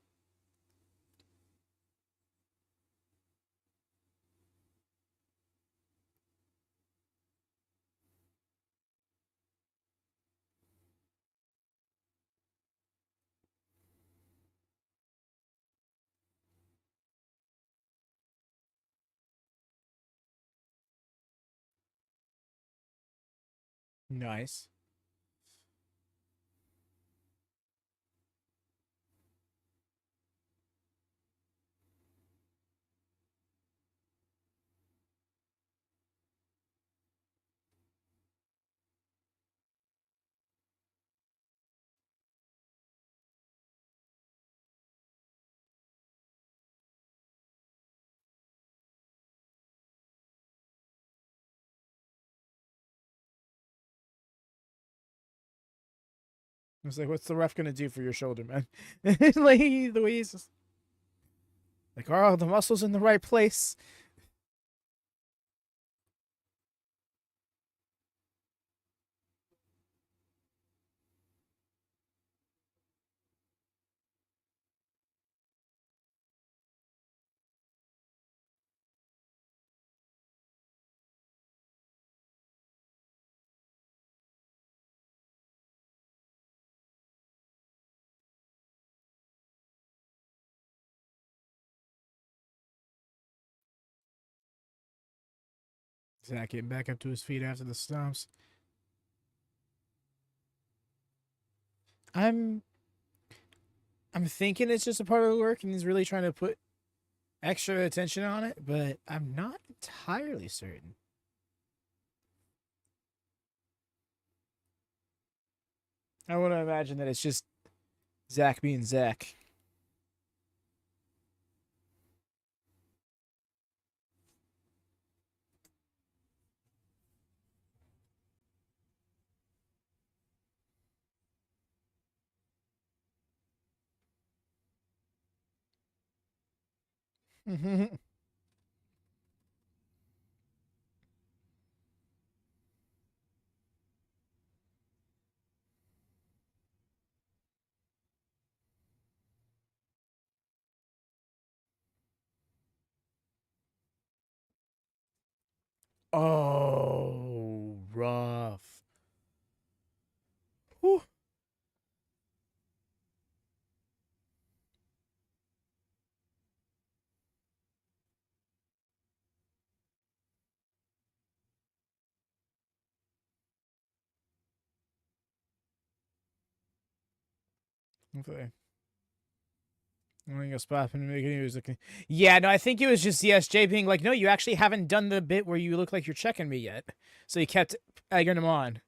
Nice. I was like, what's the ref gonna do for your shoulder, man? Like the way he's just like, oh, the muscle's in the right place. Zach getting back up to his feet after the stomps. I'm I'm thinking it's just a part of the work and he's really trying to put extra attention on it, but I'm not entirely certain. I want to imagine that it's just Zach being Zach. Oh, rough. Whew. Hopefully. I think a spot and make it was looking. Yeah, no, I think it was just CSJ being like, no, you actually haven't done the bit where you look like you're checking me yet. So he kept egging him on.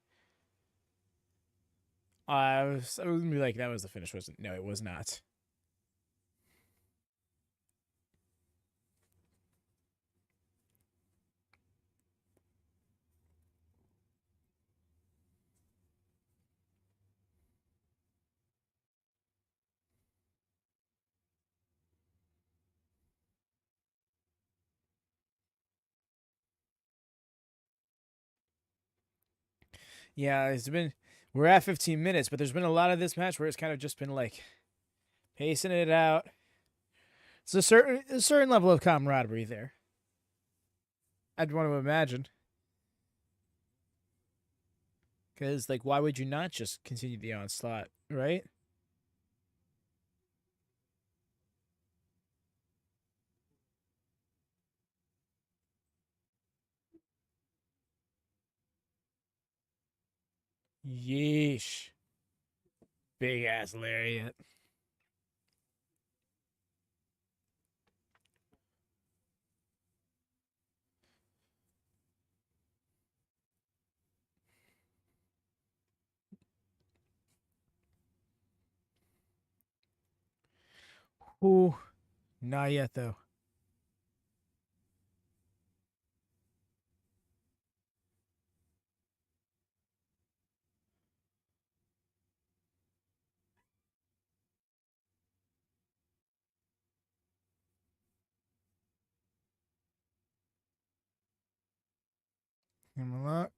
I was gonna be like, that was the finish, wasn't? No, it was not. Yeah, it's been. We're at 15 minutes, but there's been a lot of this match where it's kind of just been like pacing it out. It's a certain level of camaraderie there. I'd want to imagine. Because, like, why would you not just continue the onslaught, right? Yeesh. Big ass lariat. Ooh, not yet, though. Him luck.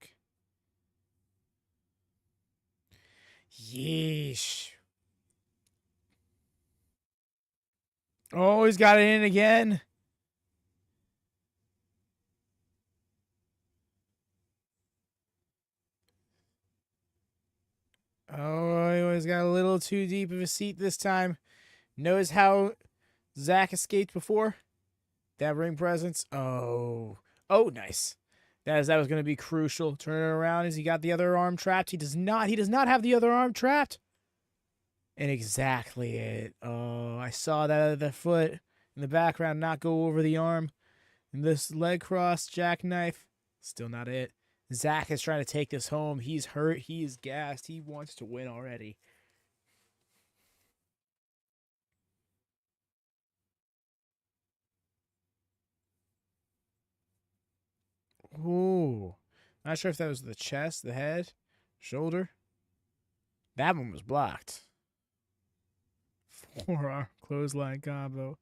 Yeesh. Oh, he's got it in again. Oh, he always got a little too deep of a seat this time. Knows how Zach escaped before. That ring presence. Oh. Oh, nice. That was going to be crucial. Turn it around. Has he got the other arm trapped? He does not. He does not have the other arm trapped. And exactly it. Oh, I saw that other foot in the background not go over the arm. And this leg cross jackknife. Still not it. Zach is trying to take this home. He's hurt. He is gassed. He wants to win already. Ooh. Not sure if that was the chest, the head, shoulder. That one was blocked. Forearm clothesline combo.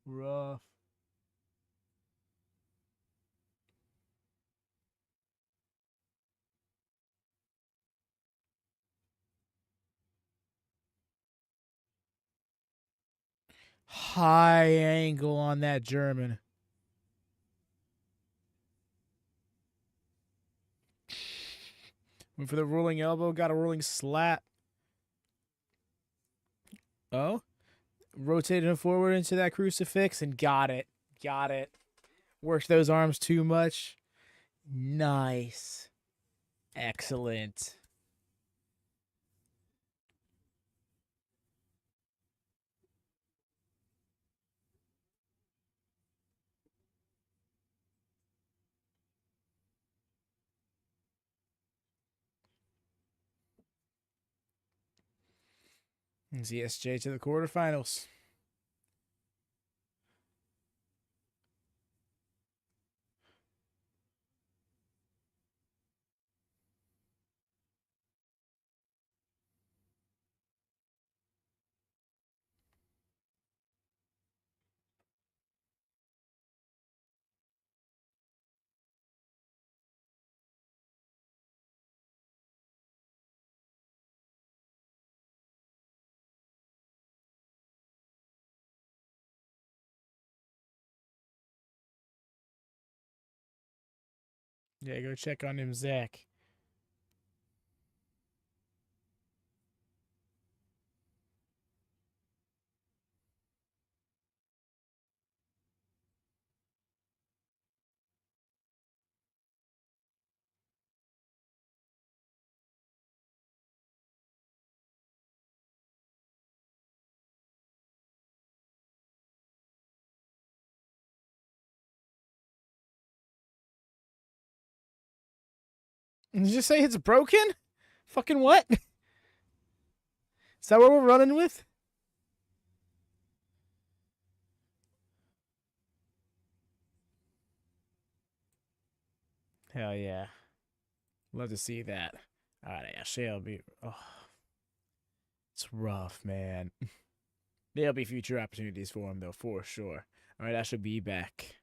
Rough. High angle on that German. Went for the rolling elbow, got a rolling slap. Oh, rotated him forward into that crucifix and got it. Got it. Worked those arms too much. Nice. Excellent. ZSJ to the quarterfinals. Yeah, go check on him, Zach. Did you just say it's broken? Fucking what? Is that what we're running with? Hell yeah. Love to see that. Alright, Ashley, I'll be... Oh, it's rough, man. There'll be future opportunities for him, though, for sure. Alright, I should be back.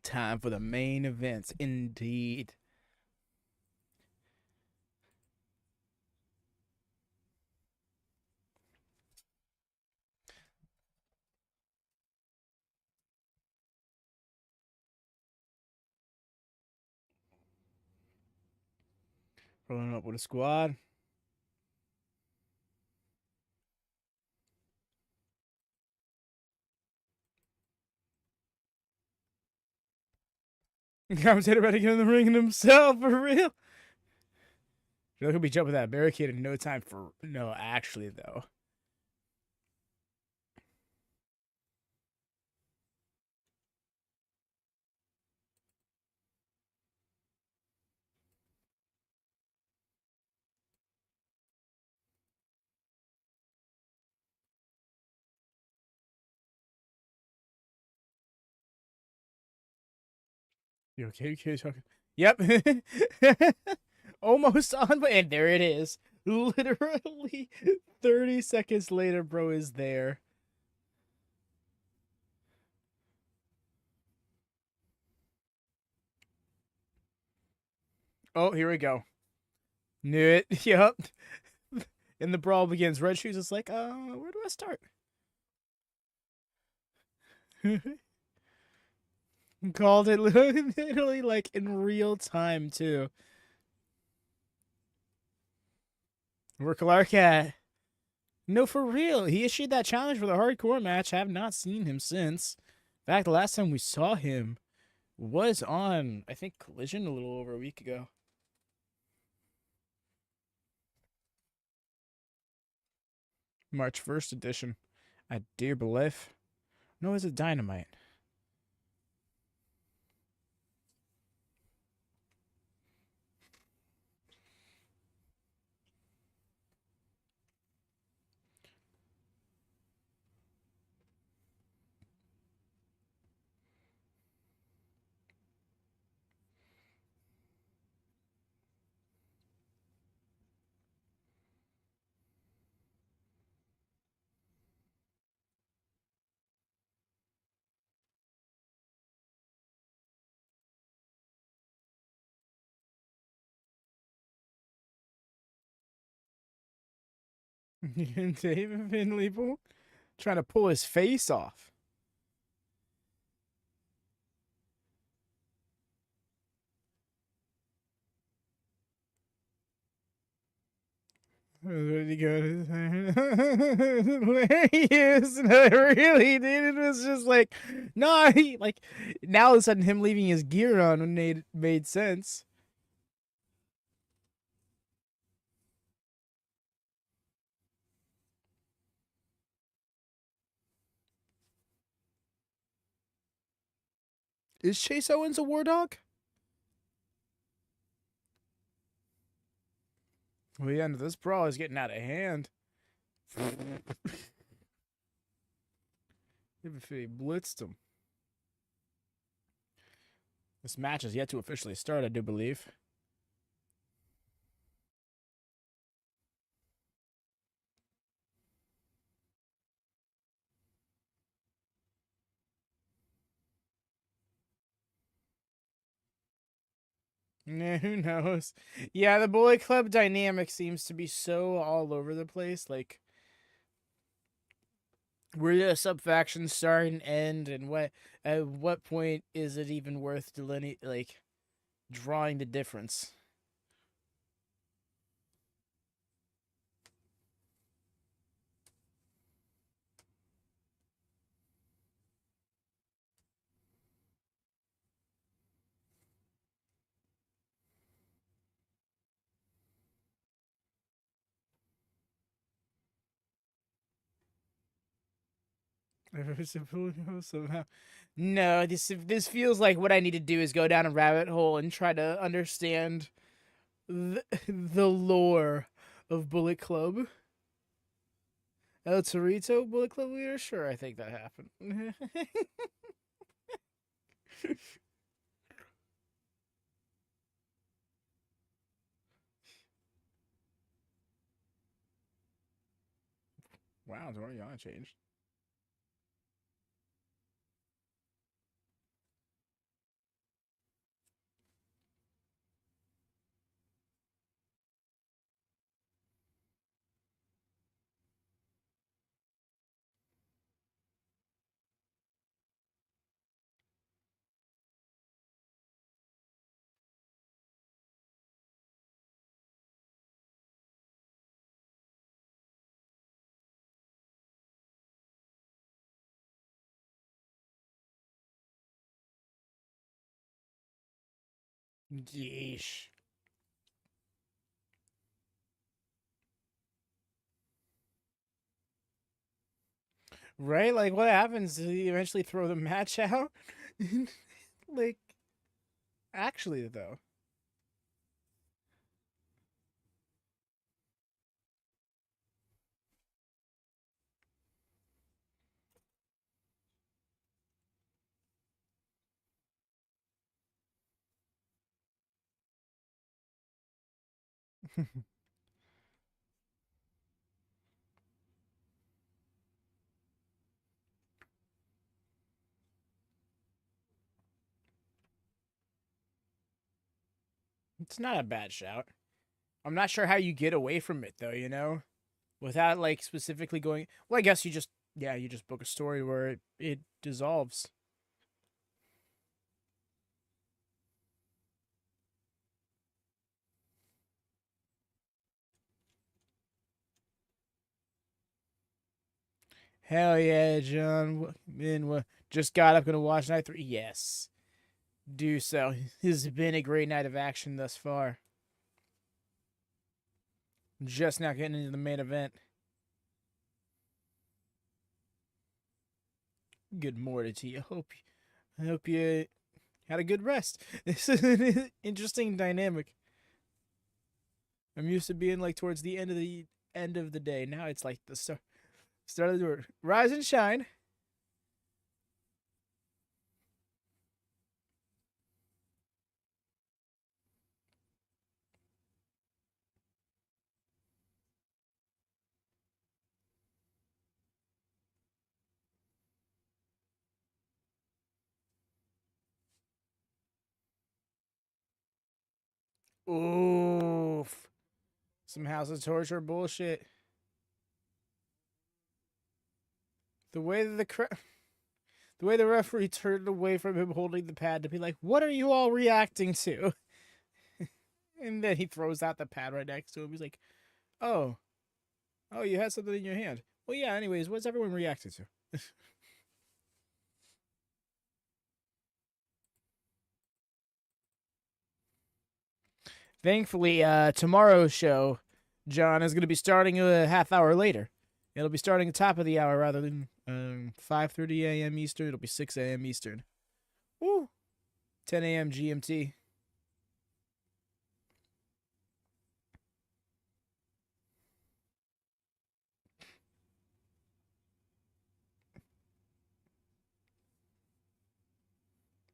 Time for the main events, indeed. Rolling up with a squad. Commentator about to get in the ring himself, for real. He'll be jumping that barricade in no time for... No, actually, though. You okay? You okay? Talking? Yep. Almost on, and there it is. Literally 30 seconds later, bro is there. Oh, here we go. Knew it. Yep. And the brawl begins. Red Shoes is like, where do I start? Called it literally like in real time too. Where Clark at? No, for real. He issued that challenge for the hardcore match. I have not seen him since. In fact, the last time we saw him was on, I think, Collision a little over a week ago. March 1st edition. I dear believe. No, it's a Dynamite. David Finley trying to pull his face off. Where did he go? There he is. No, really, dude. It was just like, no, he, like, now all of a sudden him leaving his gear on made sense. Is Chase Owens a war dog? Well, yeah, this brawl is getting out of hand. If he blitzed him. This match is yet to officially start, I do believe. Yeah, who knows? Yeah, the Bullet Club dynamic seems to be so all over the place. Like, where the sub factions start and end, and at what point is it even worth drawing the difference? Somehow. No, this feels like what I need to do is go down a rabbit hole and try to understand the lore of Bullet Club. El Torito, Bullet Club leader? Sure, I think that happened. Wow, it's already on changed. Yeesh. Right? Like, what happens? Do you eventually throw the match out? Like, actually, though. It's not a bad shout. I'm not sure how you get away from it though, you know? Without like specifically going well, I guess you just book a story where it dissolves. Hell yeah, John. Just got up, gonna watch night 3. Yes. Do so. This has been a great night of action thus far. Just now getting into the main event. Good morning to you. I hope you had a good rest. This is an interesting dynamic. I'm used to being like towards the end of the day. Now it's like the start of the door. Rise and shine. Oof. Some House of Torture bullshit. The way that the way the referee turned away from him holding the pad to be like, "What are you all reacting to?" And then he throws out the pad right next to him. He's like, "Oh, oh, you had something in your hand. Well, yeah. Anyways, what's everyone reacting to?" Thankfully, tomorrow's show, John, is going to be starting a half hour later. It'll be starting at the top of the hour rather than 5:30 a.m. Eastern. It'll be 6 a.m. Eastern. Woo! 10 a.m. GMT.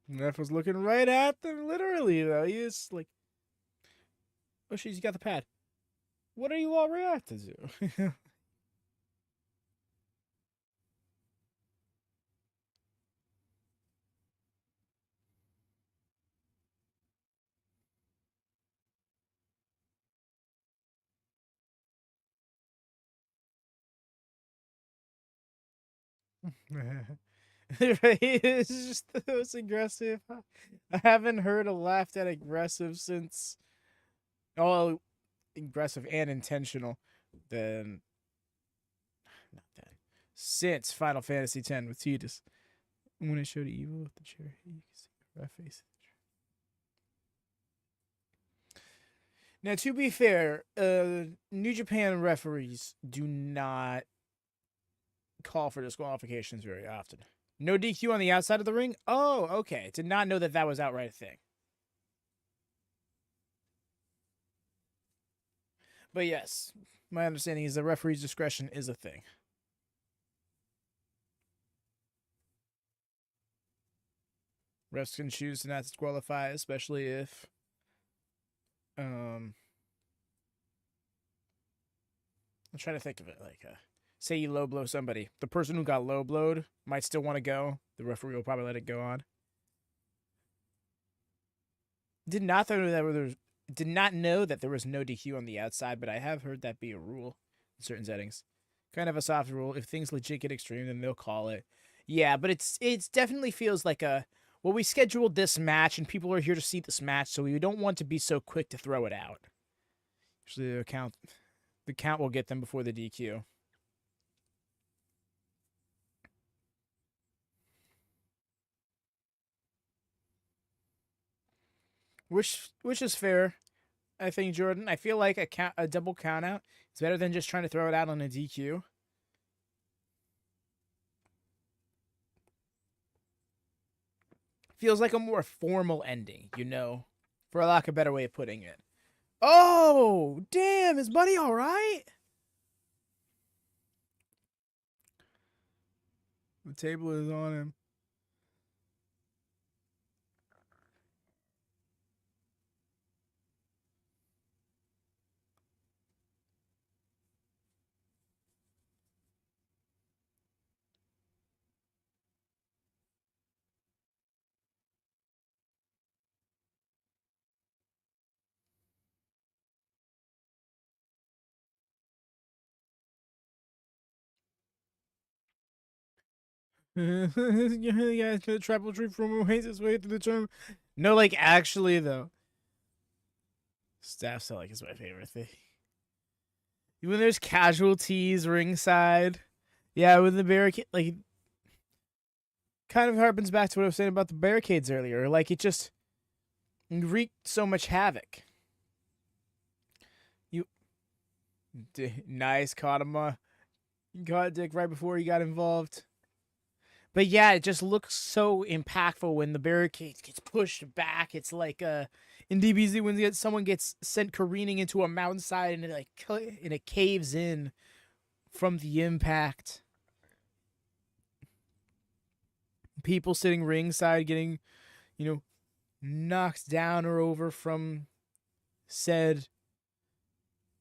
Ref was looking right at them, literally, though. He was like, "Oh, she's got the pad. What are you all reacting to?" It's just the most aggressive. I haven't heard a laugh that aggressive since. Oh, aggressive and intentional. Then, not then. Since Final Fantasy X with Tidus. When it showed evil with the chair, you can see the rough face. Now, to be fair, New Japan referees do not call for disqualifications very often. No DQ on the outside of the ring? Oh, okay. Did not know that that was outright a thing. But yes, my understanding is the referee's discretion is a thing. Refs can choose to not disqualify, especially if I'm trying to think of it like say you low blow somebody. The person who got low blowed might still want to go. The referee will probably let it go on. Did not know that did not know that there was no DQ on the outside, but I have heard that be a rule in certain settings. Kind of a soft rule. If things legit get extreme, then they'll call it. Yeah, but it's definitely feels like a well, we scheduled this match and people are here to see this match, so we don't want to be so quick to throw it out. Usually the count will get them before the DQ. Which is fair. I think Jordan. I feel like a double count out is better than just trying to throw it out on a DQ. Feels like a more formal ending, you know, for a lack of a better way of putting it. Oh, damn! Is Buddy all right? The table is on him. Yeah, the tribal tree from ways his way through the term. No, like actually though. Staff selling is my favorite thing. When there's casualties ringside, yeah, with the barricade, like kind of harpens back to what I was saying about the barricades earlier. Like it just wreaked so much havoc. You nice caught him. Caught Dick right before he got involved. But yeah, it just looks so impactful when the barricade gets pushed back. It's like in DBZ when someone gets sent careening into a mountainside and it caves in from the impact. People sitting ringside getting, knocked down or over from said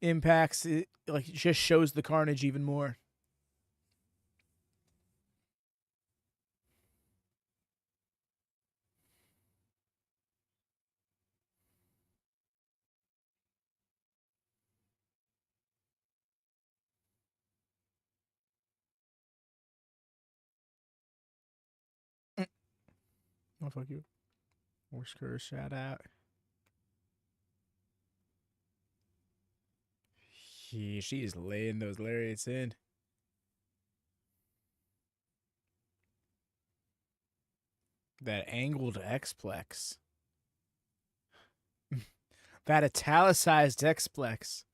impacts. It just shows the carnage even more. Oh, fuck you. Horse curse, shout out. She's laying those lariats in. That angled X-plex. That italicized X-plex.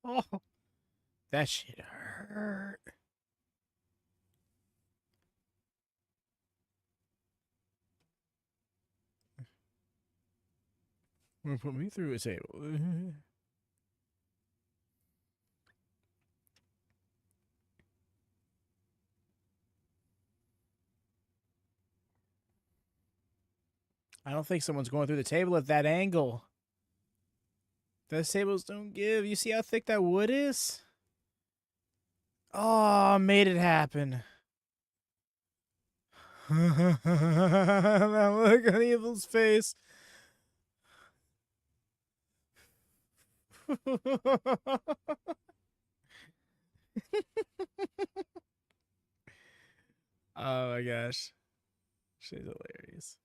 Oh, that shit hurt. Gonna put me through a table. I don't think someone's going through the table at that angle. Those tables don't give. You see how thick that wood is? Oh, made it happen. That look on Evil's face. Oh my gosh. She's hilarious.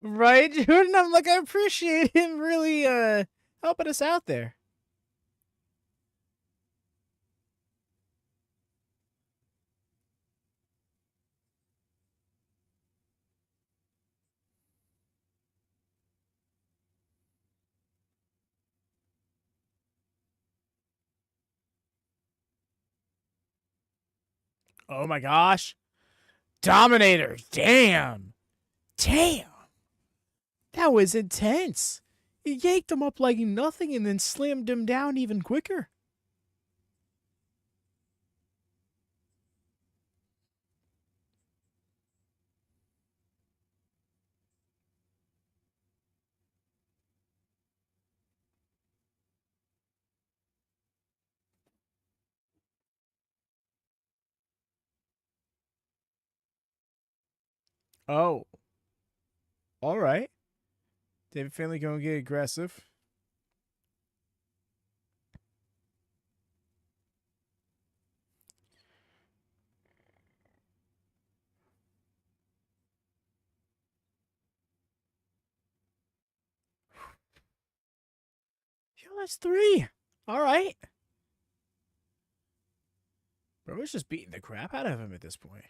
Right, Jordan? I'm like, I appreciate him really helping us out there. Oh my gosh. Dominator. Damn. Damn. That was intense. He yanked him up like nothing and then slammed him down even quicker. Oh. All right. David Finley gonna get aggressive. Yo, that's 3. All right. Bro was just beating the crap out of him at this point.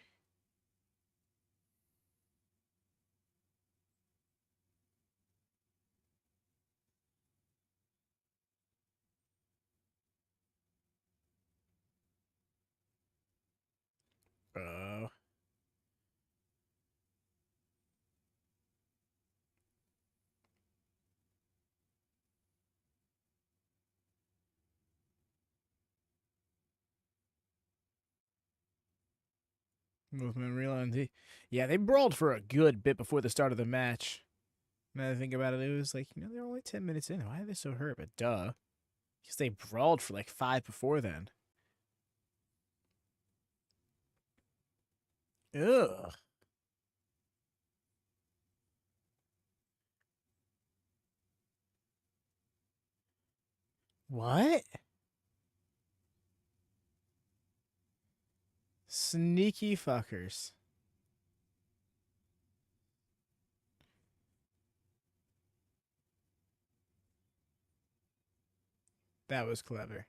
Uh, Movement real. Yeah, they brawled for a good bit before the start of the match. Now that I think about it, it was like, they're only 10 minutes in. Why are they so hurt? But duh. Because they brawled for like 5 before then. Ugh. What? Sneaky fuckers. That was clever.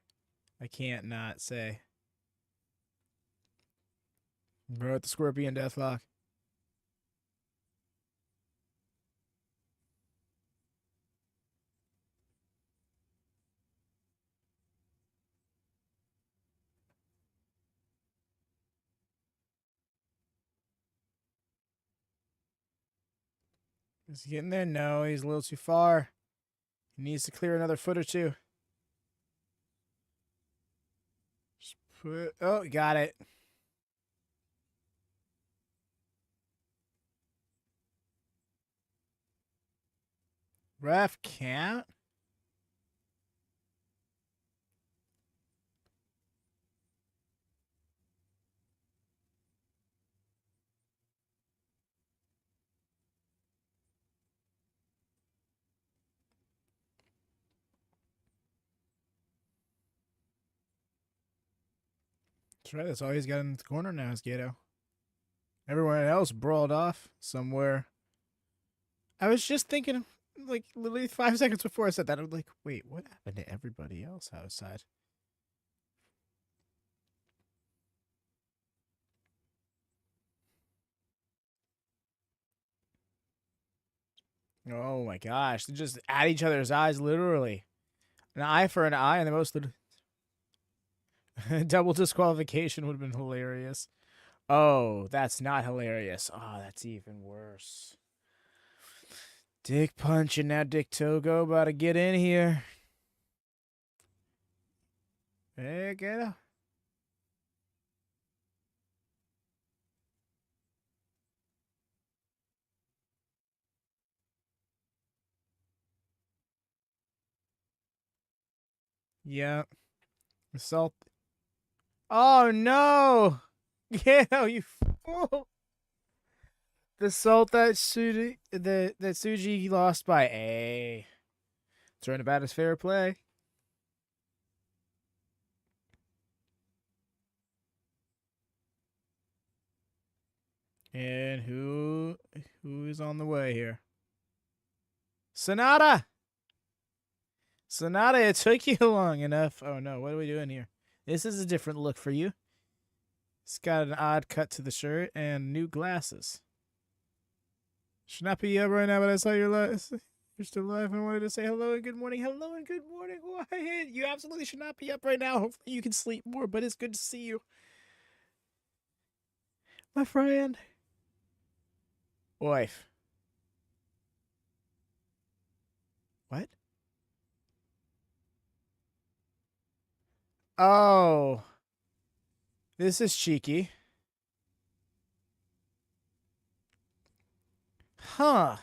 I can't not say. Bro, the Scorpion Deathlock. Is he getting there? No, he's a little too far. He needs to clear another foot or two. Just put. Oh, got it. Ref can't. That's right. That's all he's got in the corner now is Gato. Everyone else brawled off somewhere. I was just thinking, like, literally 5 seconds before I said that, I'm like, wait, what happened to everybody else outside? Oh my gosh. They're just at each other's eyes, literally. An eye for an eye, and the most. Double disqualification would have been hilarious. Oh, that's not hilarious. Oh, that's even worse. Dick Punch and now Dick Togo about to get in here. Hey, get up. Yeah. Assault. Oh, no. Yeah, you fool. The salt that Tsuji lost by a. Turnabout is fair play. And who is on the way here? Sonata! Sonata, it took you long enough. Oh no, what are we doing here? This is a different look for you. It's got an odd cut to the shirt and new glasses. Should not be up right now, but I saw you're still alive and wanted to say hello and good morning. Hello and good morning, Wyatt. You absolutely should not be up right now. Hopefully you can sleep more, but it's good to see you. My friend. Wife. What? Oh. This is cheeky. Huh.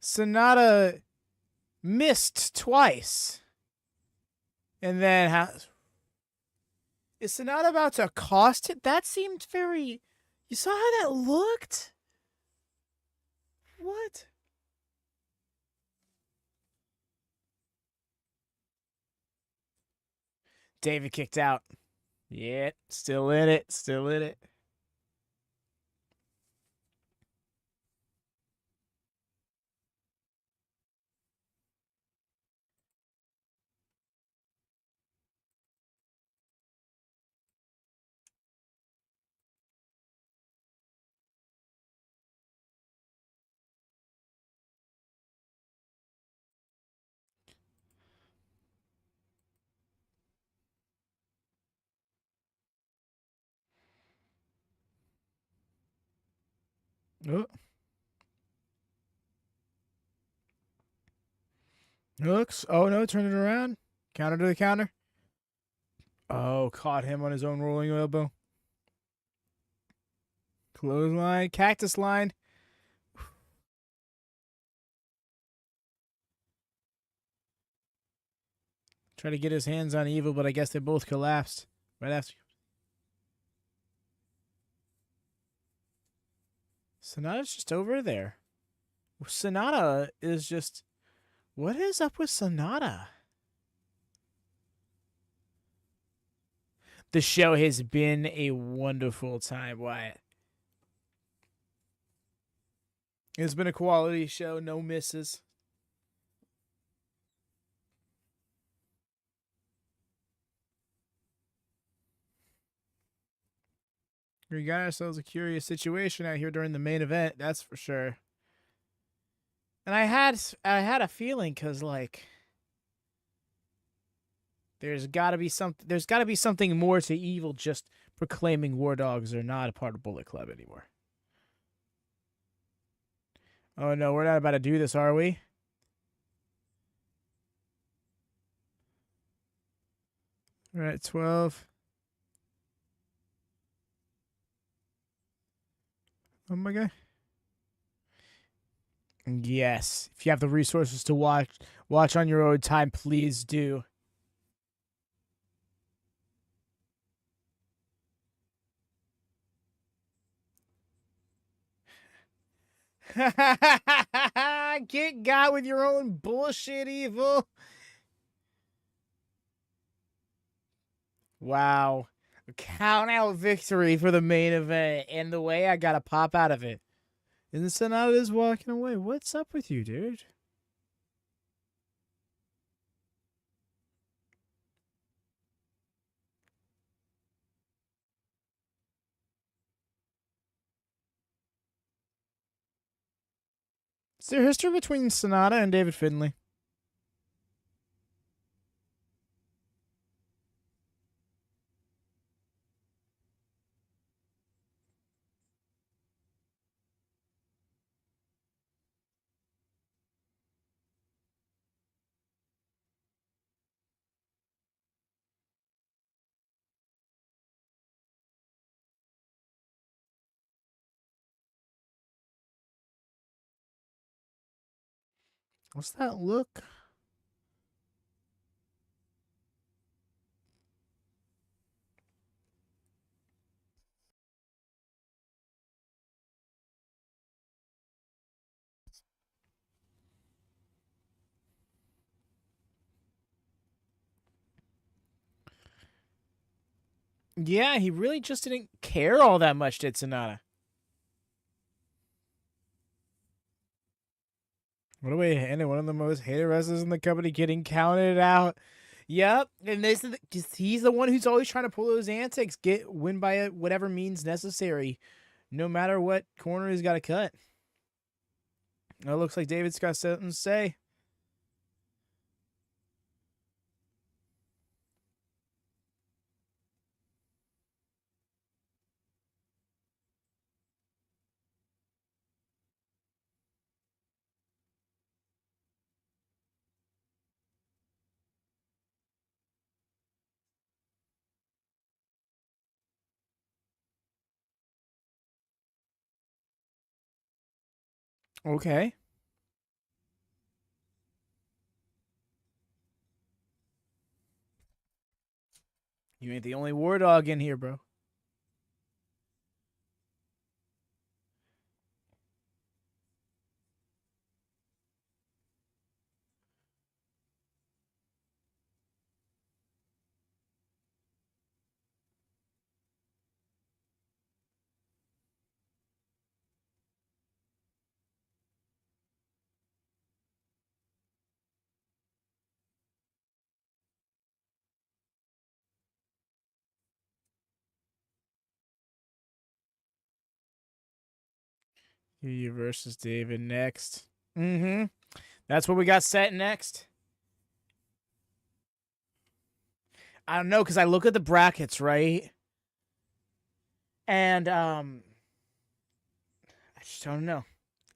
Sonata missed twice. And then is Sonata about to cost it? That seemed very. You saw how that looked? What? David kicked out. Yeah, still in it. Still in it. Oh. Hooks. Oh no, turn it around. Counter to the counter. Oh, caught him on his own rolling elbow. Clothesline, cactus line. Try to get his hands on Evil, but I guess they both collapsed right after. Sonata's just over there. Sonata is just... What is up with Sonata? The show has been a wonderful time, Wyatt. It's been a quality show, no misses. We got ourselves a curious situation out here during the main event, that's for sure. And I had a feeling, cause like there's got to be something more to Evil just proclaiming War Dogs are not a part of Bullet Club anymore. Oh no, we're not about to do this, are we? We're at 12. Oh my god. Yes. If you have the resources to watch on your own time, please do. Get got with your own bullshit, Evil. Wow. A count out victory for the main event, and the way I gotta pop out of it. And the Sonata is walking away. What's up with you, dude? Is there history between Sonata and David Finlay? What's that look? Yeah, he really just didn't care all that much, did Sonata? What a way to end it. One of the most hated wrestlers in the company getting counted out. Yep, and he's the one who's always trying to pull those antics, win by whatever means necessary, no matter what corner he's got to cut. It looks like David's got something to say. Okay. You ain't the only war dog in here, bro. You versus David next. Mm-hmm. That's what we got set next. I don't know, because I look at the brackets, right? And I just don't know.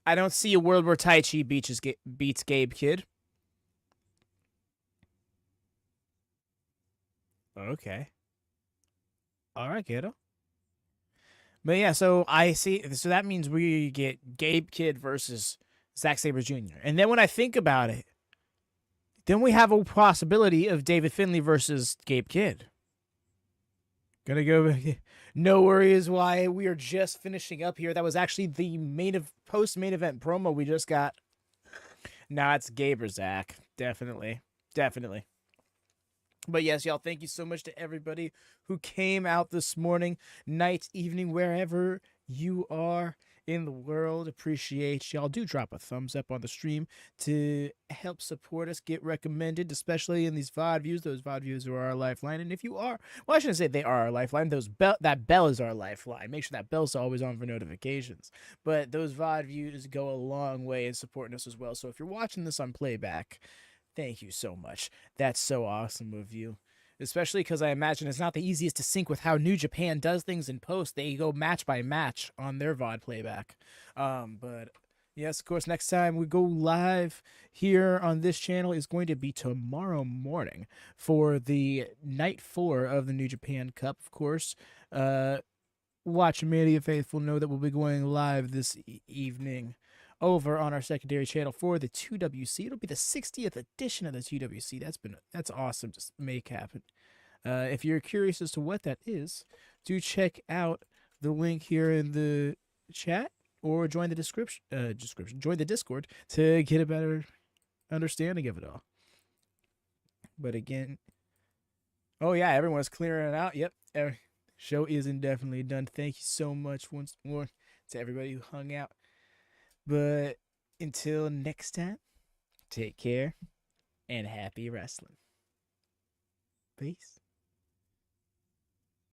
I don't see a world where Tai Chi beats Gabe Kidd. Okay. All right, Gato. But yeah, so I see. So that means we get Gabe Kidd versus Zack Sabre Jr. And then when I think about it, then we have a possibility of David Finlay versus Gabe Kidd. Gonna go. No worries. Why we are just finishing up here. That was actually the post main event promo we just got. Nah, it's Gabe or Zach. Definitely. But yes, y'all, thank you so much to everybody who came out this morning, night, evening, wherever you are in the world. Appreciate y'all. Do drop a thumbs up on the stream to help support us, get recommended, especially in these VOD views. Those VOD views are our lifeline. And if you are, well, I shouldn't say they are our lifeline. That bell is our lifeline. Make sure that bell's always on for notifications. But those VOD views go a long way in supporting us as well. So if you're watching this on playback, thank you so much. That's so awesome of you. Especially because I imagine it's not the easiest to sync with how New Japan does things in post. They go match by match on their VOD playback. But yes, of course, next time we go live here on this channel is going to be tomorrow morning for the night 4 of the New Japan Cup, of course. WatchaMania faithful know that we'll be going live this evening over on our secondary channel for the 2WC. It'll be the 60th edition of the 2WC. That's awesome to make happen. If you're curious as to what that is, do check out the link here in the chat or join the join the Discord to get a better understanding of it all. But again, oh yeah, everyone's clearing it out. Yep, show is indefinitely done. Thank you so much once more to everybody who hung out. But until next time, take care and happy wrestling. Peace.